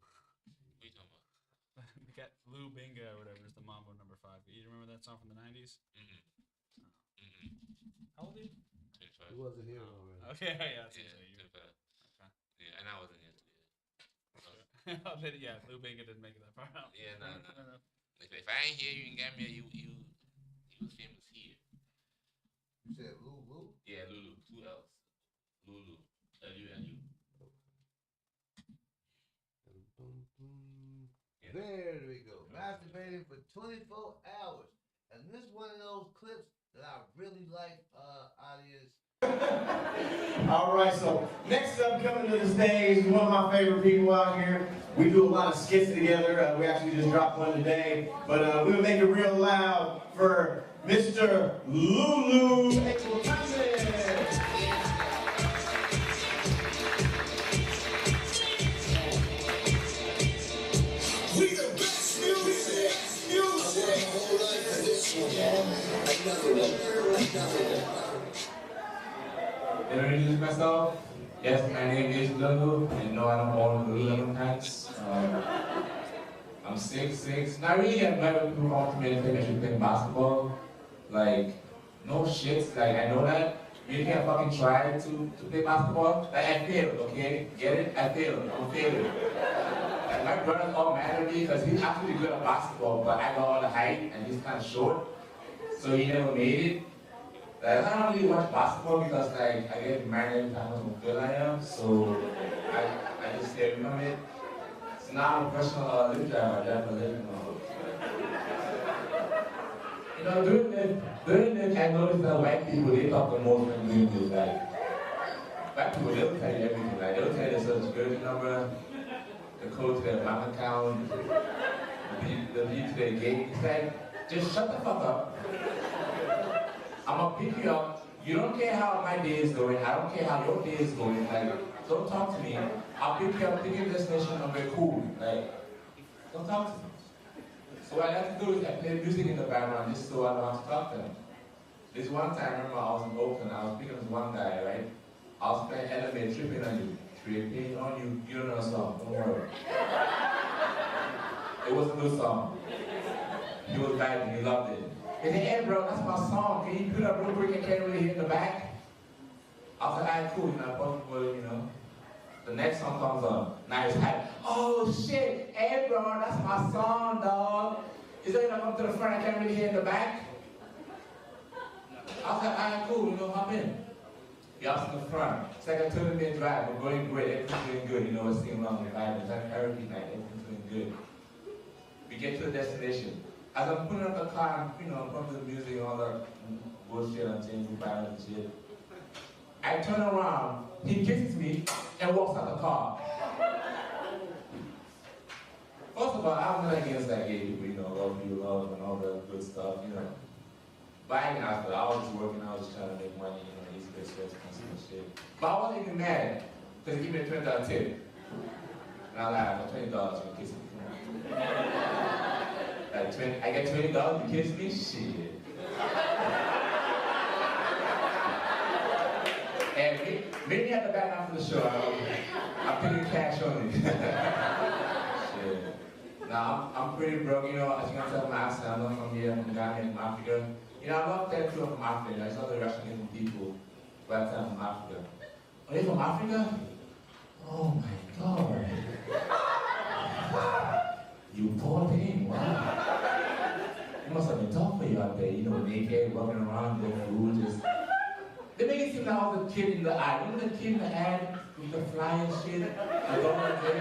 you talking about? We got Lou Binga or whatever is the Mambo number 5. You remember that song from the 90s? How old are you? 25. He wasn't here already. Okay, yeah, that's Yeah, you. 25. Okay. Yeah, and I wasn't here today. Yeah, Lou Binga didn't make it that far out. Yeah, no. If I ain't here, you in Gambia, you was famous here. You said Lulu? Yeah, Lulu. 2 L's. Lulu. L-U-L-U. Yeah. There we go. Masturbating for 24 hours. And this is one of those clips that I really like, audience. All right, so next up coming to the stage, one of my favorite people out here. We do a lot of skits together. We actually just dropped one today, but we'll make it real loud for Mr. Lulu. We the best music. Did I introduce myself? Yes, my name is Lulu, and no, I don't own Lulu pants. I'm 6'6". Not really admire people who ultimately think I should play basketball. Like, no shit, like I know that. You can't fucking try to play basketball. Like I failed, okay? Get it? I failed. I'm a failure. Like my brother's all mad at me because he's actually good at basketball, but I got all the height and he's kind of short. So he never made it. Like, I don't really watch basketball because like I get married every time how good I am, so I just stay away from it. So now I'm a professional lift driver, I drive for a living. You know, during this, I noticed that white people, they talk the most when doing this. Like, white people, they'll tell you everything. Like, they'll tell you the social security number, the code to their bank account, the view to their gate. It's like, just shut the fuck up. I'm gonna pick you up You don't care how my day is going. I don't care how your day is going. Like, don't talk to me. I'll pick you up, take your destination, and we're cool. Like, don't talk to me. So what I like to do is I play music in the background just so I don't have to talk to them. This one time, I remember I was in Oakland, I was speaking to this one guy, right? I was playing Elevate, tripping on you. Tripping on you. You don't know the song, don't worry. It was a good song. He was vibing, he loved it. He said, hey bro, that's my song. Can you put up real quick? I can't really hear in the back. I was like, alright, cool, you know, I probably would, you know. The next song comes on. Now it's hype. Oh shit, hey bro, that's my song, dog. Is it gonna come to the front? I can't really hear in the back. I was like, alright, cool, you know, hop in. He hops in the front. It's like a 20-minute drive. We're going great, everything's doing good. You know, we're singing along the vibe. It's like hurricane night, everything's doing good. We get to the destination. As I'm putting up the car, you know, pumping the music and all that bullshit and changing balance and shit. I turn around, he kisses me, and walks out the car. First of all, I'm not against that gay people, you know, love you, love, and all that good stuff, you know. But I ain't asked for that. I was just working, I was just trying to make money, you know, these good sweats and shit. But I wasn't even mad, because he gave me a $20 tip. And I lied, for $20 you kiss me. Like I get $20, you kiss me? Shit. And meet me at the back after the show. I'll put your cash on me. Shit. Now, I'm pretty broke, you know, as you can tell my accent, I'm not from here, I'm from Ghana, from Africa. You know, I love that too from Africa. I saw the Russian people, but I'm from Africa. Are you from Africa? Oh my God. You poor thing, wow. It must have been tough for you out there, you know, naked, walking around, no food, just... They make it seem like I was a kid in the ad. Remember the kid in the ad with the flying shit? I don't know the kid.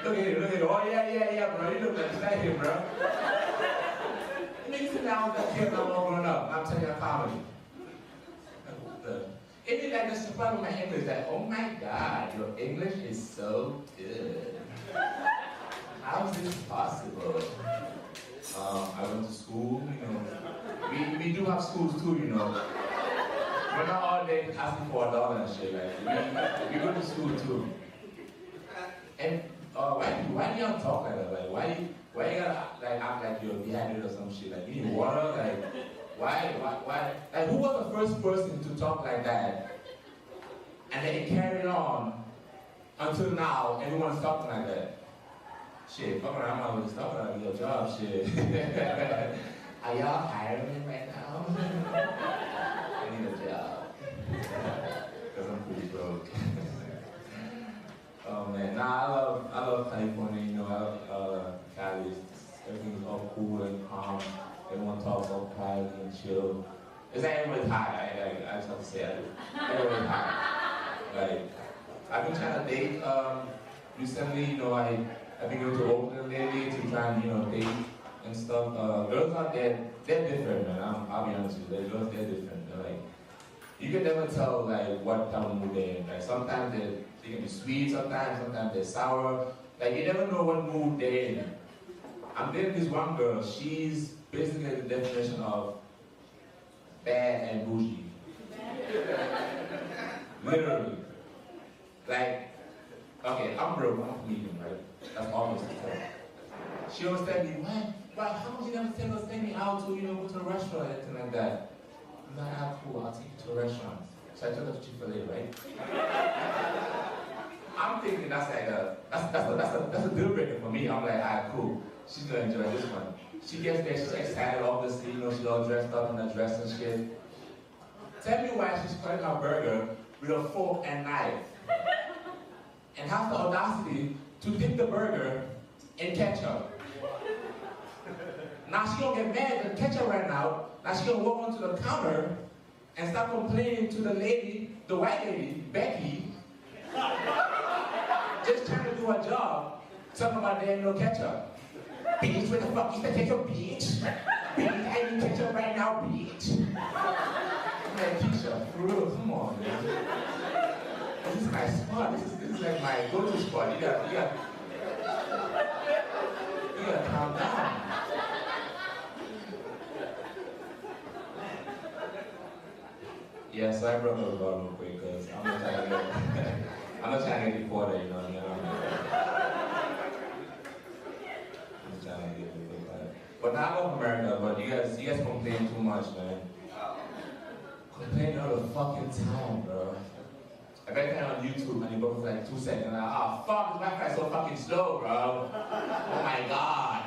Look at it. Oh yeah, bro. You look like that here, bro. It makes it seem like I was a kid when I was growing up. I'm telling you a comedy. It is like the surprise with my English that, oh my God, your English is so good. How is this possible? I went to school, you know. We do have schools too, you know. We're not all day asking for $1 and shit, like, we go to school too. And why do y'all talk like that? Like, why you gotta like act like you're dehydrated or some shit? Like, you need water? Like, why? Like, who was the first person to talk like that? And then it carried on until now, everyone's talking like that. Shit, fuck around, I was just talking about your job, shit. Are y'all hiring right now? I need a job. Because I'm pretty broke. Oh man, nah, I love California, you know, I love Cali. Everything's all cool and calm. Everyone talks all quietly and chill. It's like everybody's high, I just have to say it. Everybody's high. Like, I've been trying to date recently, you know, I've been going to Oakland lately to try and, you know, date and stuff. Girls out there, they're different, man. I'll be honest with you. They're different. They're like, you can never tell like what type of mood they're in. Like sometimes they can be sweet, sometimes they're sour. Like you never know what mood they're in. I'm dating this one girl, she's basically the definition of bad and bougie. Literally. Like, okay, I'm broke, I'm a comedian, right? That's always the point. She always tell me, why, how come you never take me out to, you know, go to a restaurant or anything like that? I'm like, ah, cool, I'll take you to a restaurant. So I took her to Chick-fil-A, right? I'm thinking that's like that's a deal breaker for me. I'm like, ah, cool. She's gonna enjoy this one. She gets there, she's excited, obviously, you know, she's all dressed up in that dress and shit. Tell me why she's cutting her burger with a fork and knife. And has the audacity to dip the burger in ketchup. Now she don't get mad that the ketchup ran out. Now she gonna walk onto the counter and start complaining to the lady, the white lady, Becky, just trying to do her job. Something about there ain't no ketchup. Bitch, where the fuck is the ketchup, bitch? Bitch, I need ketchup right now, bitch. Man, Keisha, for real, come on, man. This is my spot. This is like my go-to spot. You gotta calm down. Yeah, so I broke up with her real quick because I'm not trying to get, I'm not trying to get deported, you know what I mean? I'm just trying to get deported. But now I love America, but you guys complain too much, man. Complain all the fucking time, bro. I got it on YouTube and it goes for like 2 seconds. I'm like, oh fuck, this Wi-Fi is so fucking slow, bro. Oh my god.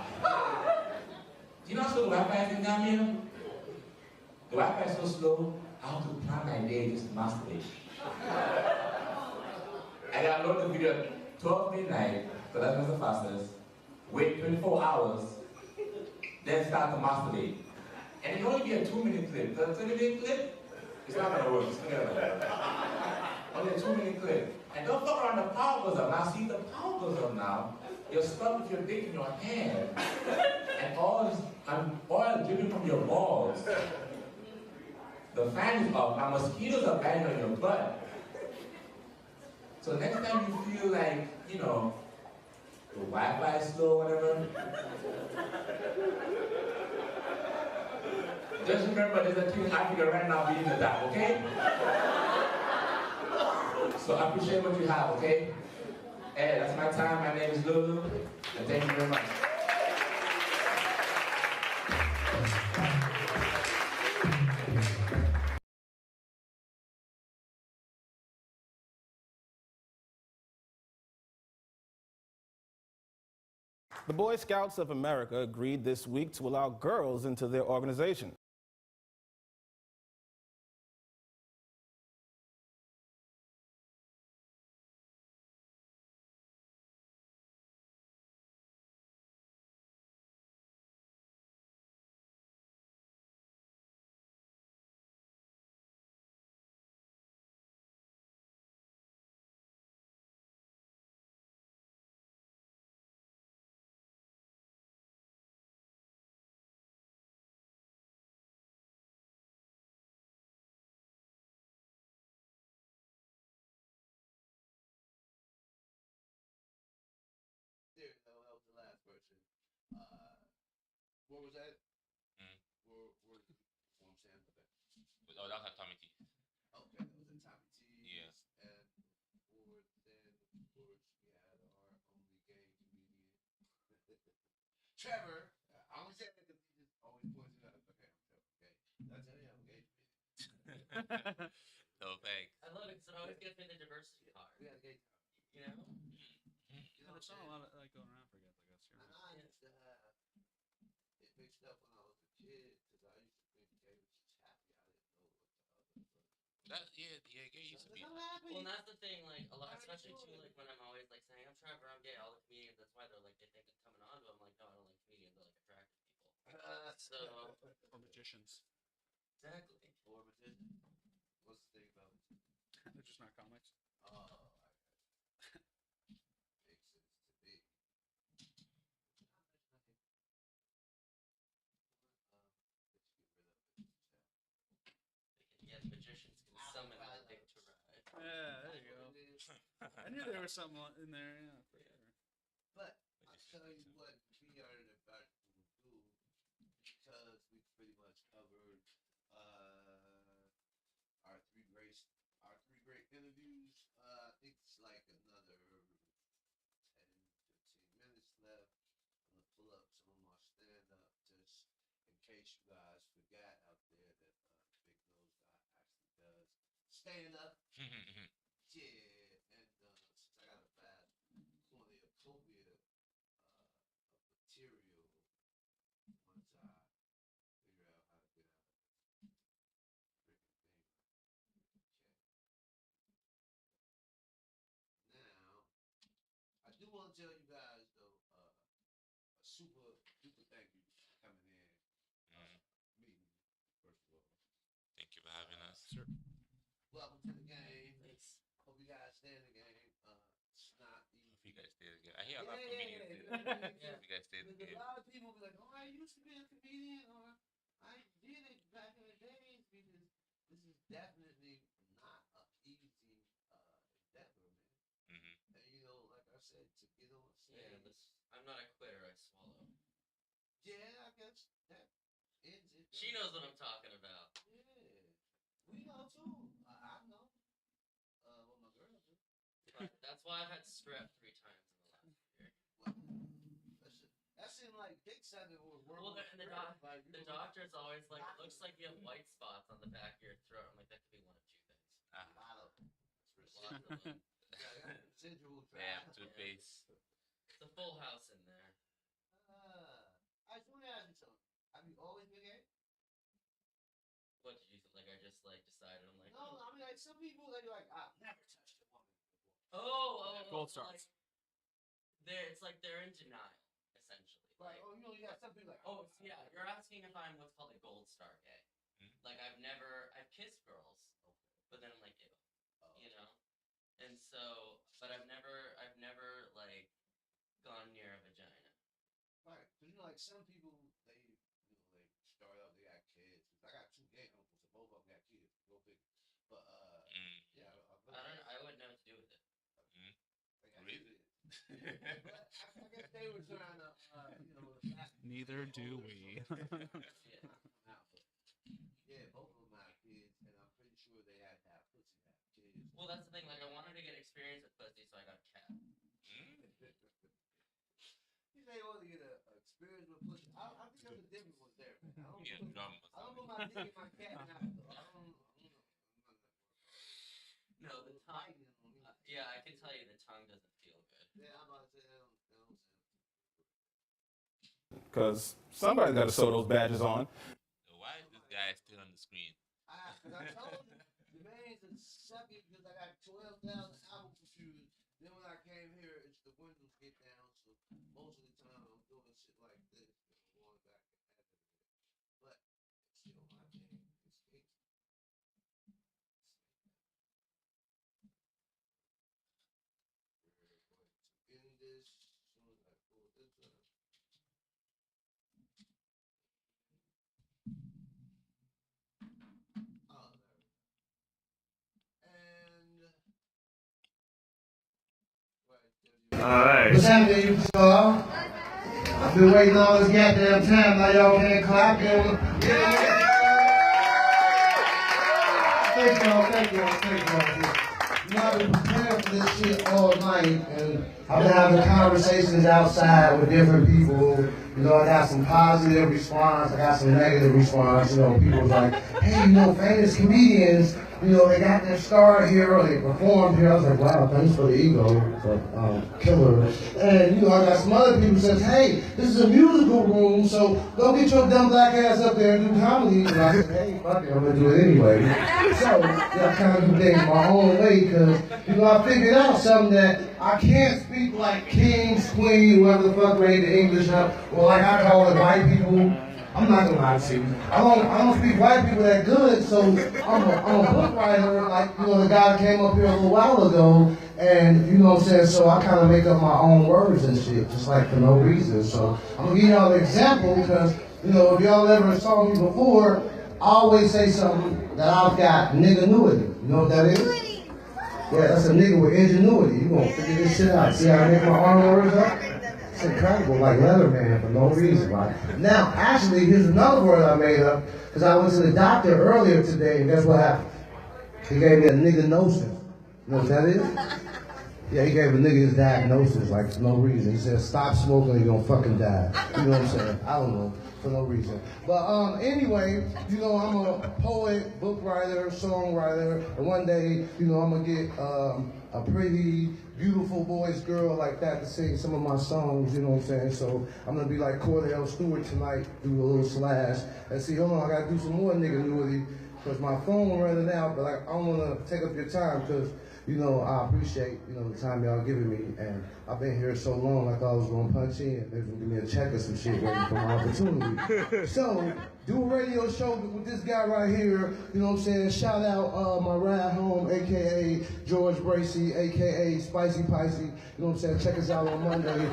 Do you know how slow the Wi-Fi is in Gambia? The Wi-Fi is so slow, I have to plan my day just to masturbate. I gotta load the video at 12 midnight, because that's what's the fastest. Wait 24 hours, then start to masturbate. And it can only be a 2-minute clip. Because a 20-minute clip, it's not gonna work. It's not gonna work. Only a 2-minute clip. And don't fuck around, the power goes up. Now see, the power goes up now. You're stuck with your dick in your hand. And oil dripping from your balls. The fan is up. Now mosquitoes are biting on your butt. So next time you feel like, you know, the Wi-Fi is slow or whatever, just remember there's a king in Africa right now beating the dark, okay? So I appreciate what you have, okay? Hey, that's my time. My name is Lulu, and thank you very much. The Boy Scouts of America agreed this week to allow girls into their organization. There you go. That was the last version. What was that? Where did you perform, Sam? Okay. Oh, that was at Tommy T. Okay, that was in Tommy T's. Yeah. And before then, of course, we had our only gay comedian, Trevor. I only say that because he just always points it out. Okay, I'm Trevor. Okay. That's it. I'm a gay comedian. No thanks. I love it because it always gets me the diversity part. We had a gay time. You know? You know, There's not a lot of like going around for guys like us here. and I used to have it mixed up when I was a kid because I used to think gay was just happy. I didn't know what the other. Yeah, gay used to be. I'm happy. Well, and that's the thing, like, a lot, especially too, like, when I'm always, like, saying, I'm Trevor, I'm gay, all the comedians, that's why they're, like, they think it's coming on, but I'm like, no, I don't like comedians, I like attractive people. So, Or magicians. exactly. Or magician. What's the thing about it? They're just not comics. Oh, makes sense to me. Yeah, the magicians can summon that dick to ride. Yeah, there you go. I knew there was something in there, yeah, for sure. But I'll tell you what we are about to do because we pretty much covered our three great interviews. I think it's like another 10-15 minutes left. I'm gonna pull up some of my stand up just in case you guys forgot out there that Big Nose Guy actually does stand up. Yeah, and since I got a fast cornucopia of material, once I figure out how to get out of this freaking thing. Okay. Now, I do want to tell you guys though, a super duper thank you for coming in, meeting me, first of all. Thank you for having us. Sure. Welcome to the game. Thanks. Hope you guys stay in the game. It's not easy. If you guys stay together, I hear a lot of Yeah, comedians yeah, do yeah. that. Yeah. If you guys stay Because together. a lot of people be like, oh, I used to be a comedian, or I did it back in the days, because this is definitely not an easy endeavor, man. And you know, like I said, to get on stage. Yeah, I'm not a quitter, I swallow. Yeah, I guess that ends it. She knows what I'm talking about. Yeah. We know too. I've had strep 3 times in the last year. That seemed like Dick said it would work. Well, and the doctor's always like, it looks like you have white spots on the back of your throat. I'm like, that could be one of 2 things. A lot of them. Lots of them. Residual Yeah, drive. toothpaste. It's a full house in there. I just want to ask you something. Have you always been gay? What did you think? Like, I just like decided. I'm like, No, I mean, like some people, they're like, I've never touched a woman before. Gold stars. It's like they're in denial, essentially. Like, oh, you know, you got some people like, Oh, yeah. You're asking if I'm what's called a gold star gay. Like, I've kissed girls, but then I'm like, ew, you know. And so, but I've never like gone near a vagina. right? Because you know, like some people, they start out, they got kids. I got 2 gay uncles, so both of them got kids. Go figure. But yeah, I wouldn't know what to do with it. they got Really? kids. But I guess they were trying to, Neither do we. Yeah, both of them had kids, and I'm pretty sure they had to have pussy to have kids. Well, that's the thing. Like, I wanted to get experience with pussy, so I got a cat. You say you want to get an experience with pussy. I think there's a difference was there, man. Yeah, drum. I don't put my dick in my cat mouth, though. I don't. No, the tongue. Yeah, I can tell you the tongue doesn't feel good. Yeah, I'm about to say that. Because somebody got to sew those badges on. Why is this guy still on the screen? Because I told you, Jermaine's a sucker because I got 12,000 album computers. Then when I came here, it's the windows get down, so most of the time I'm doing shit like this, going back and editing it. But it's still my game. It's gangsta. We're going to end this as soon as I pull this up. Oh, there we go. And Alright. What's happening, y'all? I've been waiting all this goddamn time. Now y'all can't clap. Thank y'all. You know, I've been preparing for this shit all night, and I've been having conversations outside with different people. You know, I got some positive response, I got some negative response. You know, people's like, hey, you know, famous comedians, you know, they got their start here, or they performed here. I was like, wow, thanks for the ego, but killer. And, you know, I got some other people who says, hey, this is a musical room, so go get your dumb black ass up there and do comedy. And I said, hey, fuck it, I'm gonna do it anyway. So, yeah, I kind of do things my own way, because, you know, I figured out something that I can't speak like kings, queen, whoever the fuck made the English up, or like I call it white people. I'm not gonna lie to you. I don't speak white people that good, so I'm a book writer, like, you know, the guy that came up here a little while ago, and, you know what I'm saying, so I kind of make up my own words and shit, just like for no reason. So I'm gonna give y'all an example, because, you know, if y'all ever saw me before, I always say something that I've got nigganuity. You know what that is? Yeah, that's a nigga with ingenuity. You gonna figure this shit out. See how I make my arm words up? It's incredible, like Leatherman for no reason, right? Now, actually, here's another word I made up, because I went to the doctor earlier today, and guess what happened? He gave me a nigga-nosis. You know what that is? Yeah, he gave a nigga his diagnosis, like, for no reason. He said, stop smoking or you're gonna fucking die. You know what I'm saying? I don't know, for no reason. But anyway, you know, I'm a poet, book writer, songwriter, and one day, you know, I'm gonna get a pretty, beautiful voice girl like that to sing some of my songs, you know what I'm saying? So I'm gonna be like Cordell Stewart tonight, do a little slash, and see, hold on, I gotta do some more nigga-nuity, because my phone running out, but I don't wanna take up your time, because, you know, I appreciate, you know, the time y'all giving me, and I've been here so long, I thought I was gonna punch in, they was gonna give me a check or some shit waiting for my opportunity. So, do a radio show with this guy right here, you know what I'm saying? Shout out my ride home, AKA George Bracey, AKA Spicy Picey, you know what I'm saying? Check us out on Monday.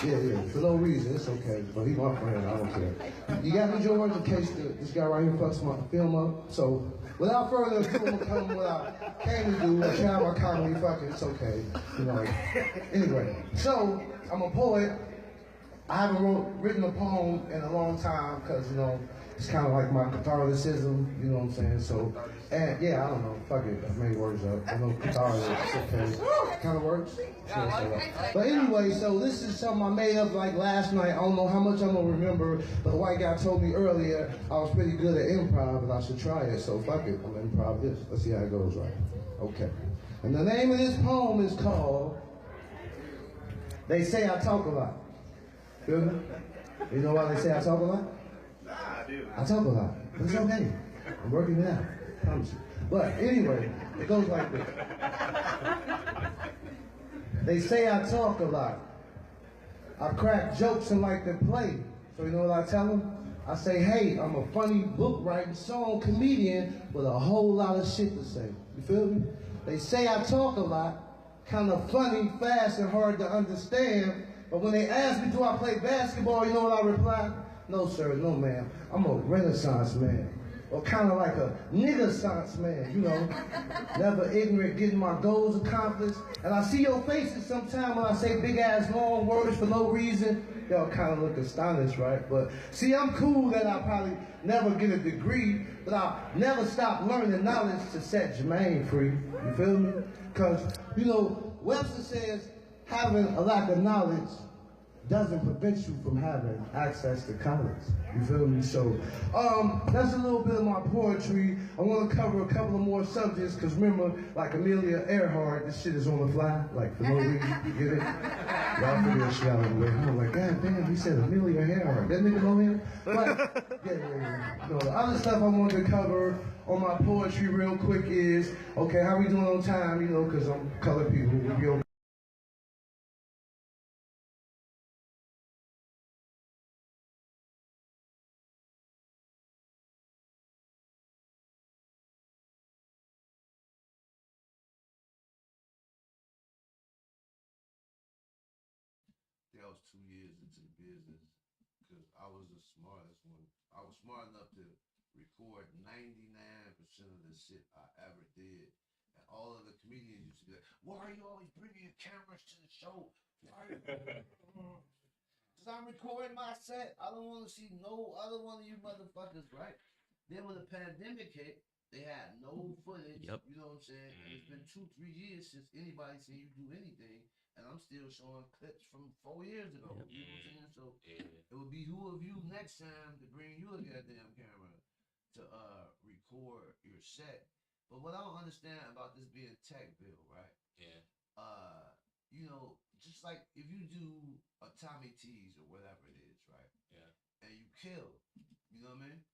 Yeah, for no reason, it's okay, but he's my friend, I don't care. You got me, George, in case this guy right here fucks my film up, so. Without further ado, I'm gonna come with what I came to do, and try my comedy, fuck it, it's okay. You know. Anyway, so I'm a poet. I haven't written a poem in a long time, because, you know, It's kind of like my Catholicism, you know what I'm saying? So, and yeah, I don't know, fuck it, I made words up. I know Catholicism kind of works. But anyway, so this is something I made up like last night. I don't know how much I'm gonna remember, but the white guy told me earlier I was pretty good at improv and I should try it. So fuck it, I'm gonna improv this. Let's see how it goes, right? Okay. And the name of this poem is called They Say I Talk a Lot. Feel me? You know why they say I talk a lot? Nah, I do. I talk a lot. It's okay. I'm working it out. I promise you. But anyway, it goes like this. They say I talk a lot. I crack jokes and like to play. So you know what I tell them? I say, hey, I'm a funny book writing song comedian with a whole lot of shit to say. You feel me? They say I talk a lot, kind of funny, fast, and hard to understand. But when they ask me, do I play basketball, you know what I reply? No, sir, no, ma'am. I'm a Renaissance man. Or kind of like a nigga-sance man, you know. Never ignorant, getting my goals accomplished. And I see your faces sometime when I say big-ass long words for no reason. Y'all kind of look astonished, right? But see, I'm cool that I'll probably never get a degree, but I'll never stop learning knowledge to set Jermaine free. You feel me? Because, you know, Webster says having a lack of knowledge doesn't prevent you from having access to college. You feel me? So, that's a little bit of my poetry. I want to cover a couple of more subjects, because remember, like Amelia Earhart, this shit is on the fly, like for no reason. You get it? Y'all figure shit out of the way. I'm like, God damn, he said Amelia Earhart. That nigga know him? But, yeah. You know, the other stuff I wanted to cover on my poetry real quick is, okay, how we doing on time, you know, because I'm colored people. We be okay. That was 2 years into the business because I was the smartest one. I was smart enough to record 99% of the shit I ever did. And all of the comedians used to be like, why are you always bringing your cameras to the show? Why are you? Because I'm recording my set. I don't want to see no other one of you motherfuckers, right? Then when the pandemic hit, they had no footage. Yep. You know what I'm saying? And it's been 2-3 years since anybody seen you do anything. And I'm still showing clips from 4 years ago. Yep. You know what I'm saying? So Yeah. it would behoove you next time to bring you a goddamn camera to record your set. But what I don't understand about this being Techville, right? Yeah. You know, just like if you do a Tommy T's or whatever it is, right? Yeah. And you kill, you know what I mean?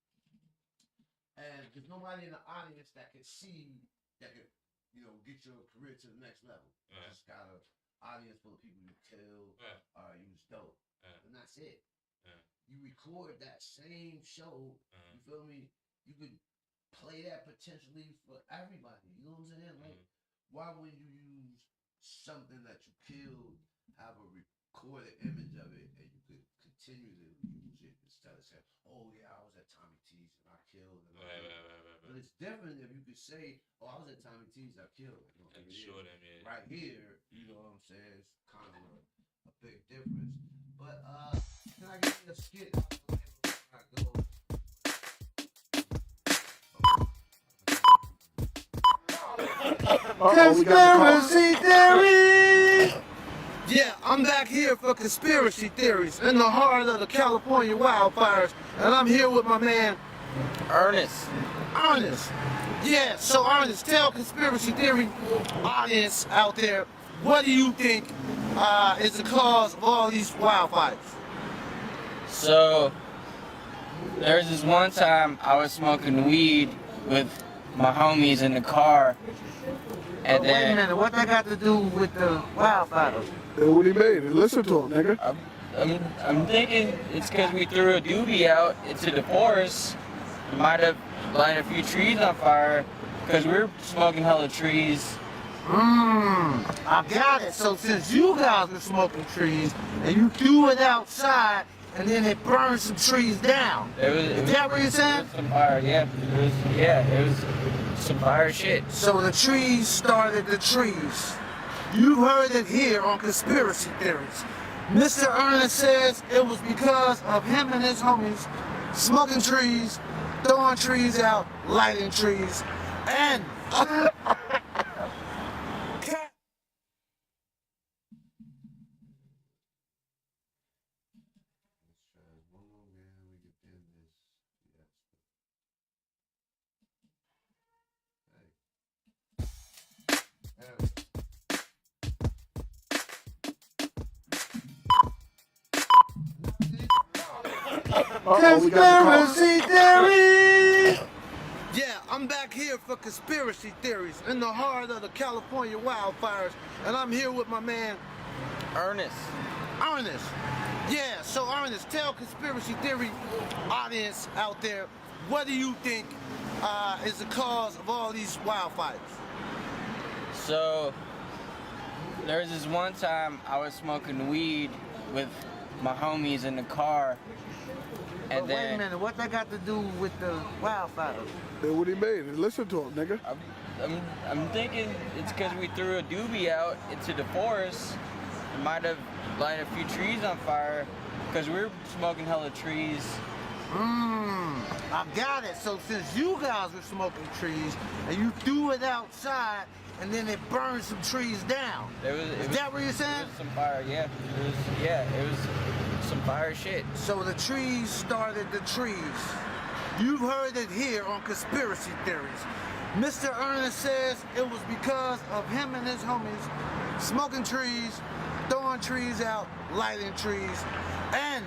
And there's nobody in the audience that can see that can, you know, get your career to the next level. You Right. just got an audience full of people you killed, Right. you was dope. Yeah. And that's it. Yeah. You record that same show, you feel me? You could play that potentially for everybody. You know what I'm saying? Like, why wouldn't you use something that you killed, have a recorded image of it, and you could continue to use it instead of saying, oh yeah, I was at Tommy T's and I killed. And Right. But it's different if you could say, oh, I was at Tommy T's, I killed. You know, And it show is. them, yeah. Right here, you know what I'm saying? It's kind of a big difference. But can I get a skit out of the way before I go? Conspiracy theory! Yeah, I'm back here for conspiracy theories in the heart of the California wildfires, and I'm here with my man Ernest. Ernest. Yeah, so Ernest, tell conspiracy theory audience out there, what do you think is the cause of all these wildfires? So, there was this one time I was smoking weed with my homies in the car, and Wait a then minute, what that got to do with the wildfires? What he made? Listen to him, nigga. I'm thinking it's because we threw a doobie out into the forest. Might have lighted a few trees on fire because we were smoking hella trees. I got it. So since you guys were smoking trees and you threw it outside and then it burned some trees down. Is that what you're saying? Some fire, yeah. It was some fire shit. So the trees started the trees. You heard it here on Conspiracy Theories. Mr. Ernest says it was because of him and his homies smoking trees, throwing trees out, lighting trees, and conspiracy theories. Yeah, I'm back here for conspiracy theories in the heart of the California wildfires, and I'm here with my man Ernest. Ernest. Yeah, so Ernest, tell conspiracy theory audience out there, what do you think is the cause of all these wildfires? So there was this one time I was smoking weed with my homies in the car, and But then wait a minute, what that got to do with the wildfires? Then what he made? Listen to him, nigga. I'm thinking it's because we threw a doobie out into the forest. It might have lighted a few trees on fire because we were smoking hella trees. I got it. So since you guys were smoking trees and you threw it outside and then it burned some trees down. Is that what you're saying? It was some fire, yeah. It was some fire shit. So the trees started the trees. You've heard it here on Conspiracy Theories. Mr. Ernest says it was because of him and his homies smoking trees, throwing trees out, lighting trees, and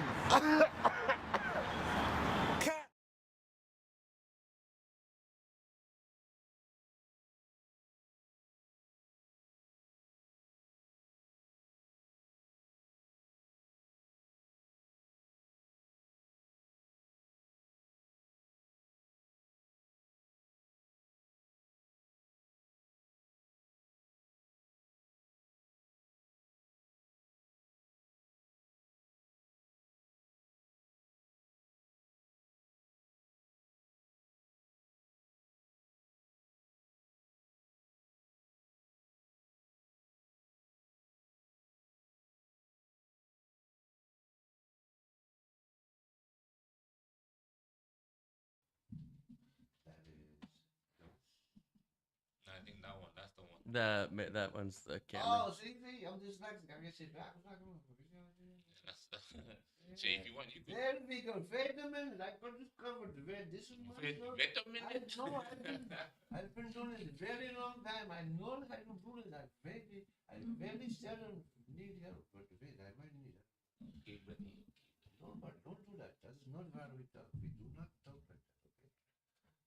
I think that's the one. That one's the camera. Oh, see, I'm dyslexic. I get shit back. That's see, if you want, you could. Then we can wait a minute. I got this covered. This is my Wait a minute. I know. I've been doing it a very long time. I know how to do it. I very seldom need help, but wait, I might need help. Okay, but No, but don't do that. That is not how we talk. We do not talk like that, okay?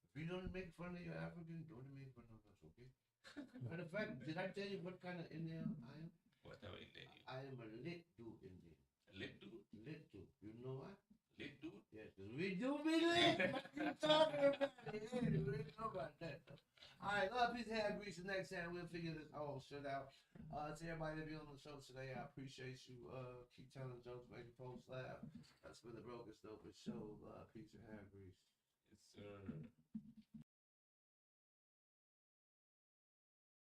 If we don't make fun of you African, don't make fun of us, okay? Matter of fact, did I tell you what kind of Indian I am? what are Indian? I am a lit dude Indian. Lit dude? Lit dude. You know what? Lit dude? Yes, we do be lit. What you talking about? Yeah, we know about that. All right, love, peace, hair, grease. Next time we'll figure this whole shit out. To everybody that be on the show today, I appreciate you. Keep telling jokes, making folks laugh. That's for the broken, stupid show. Peace and hair, grease. Yes, sir.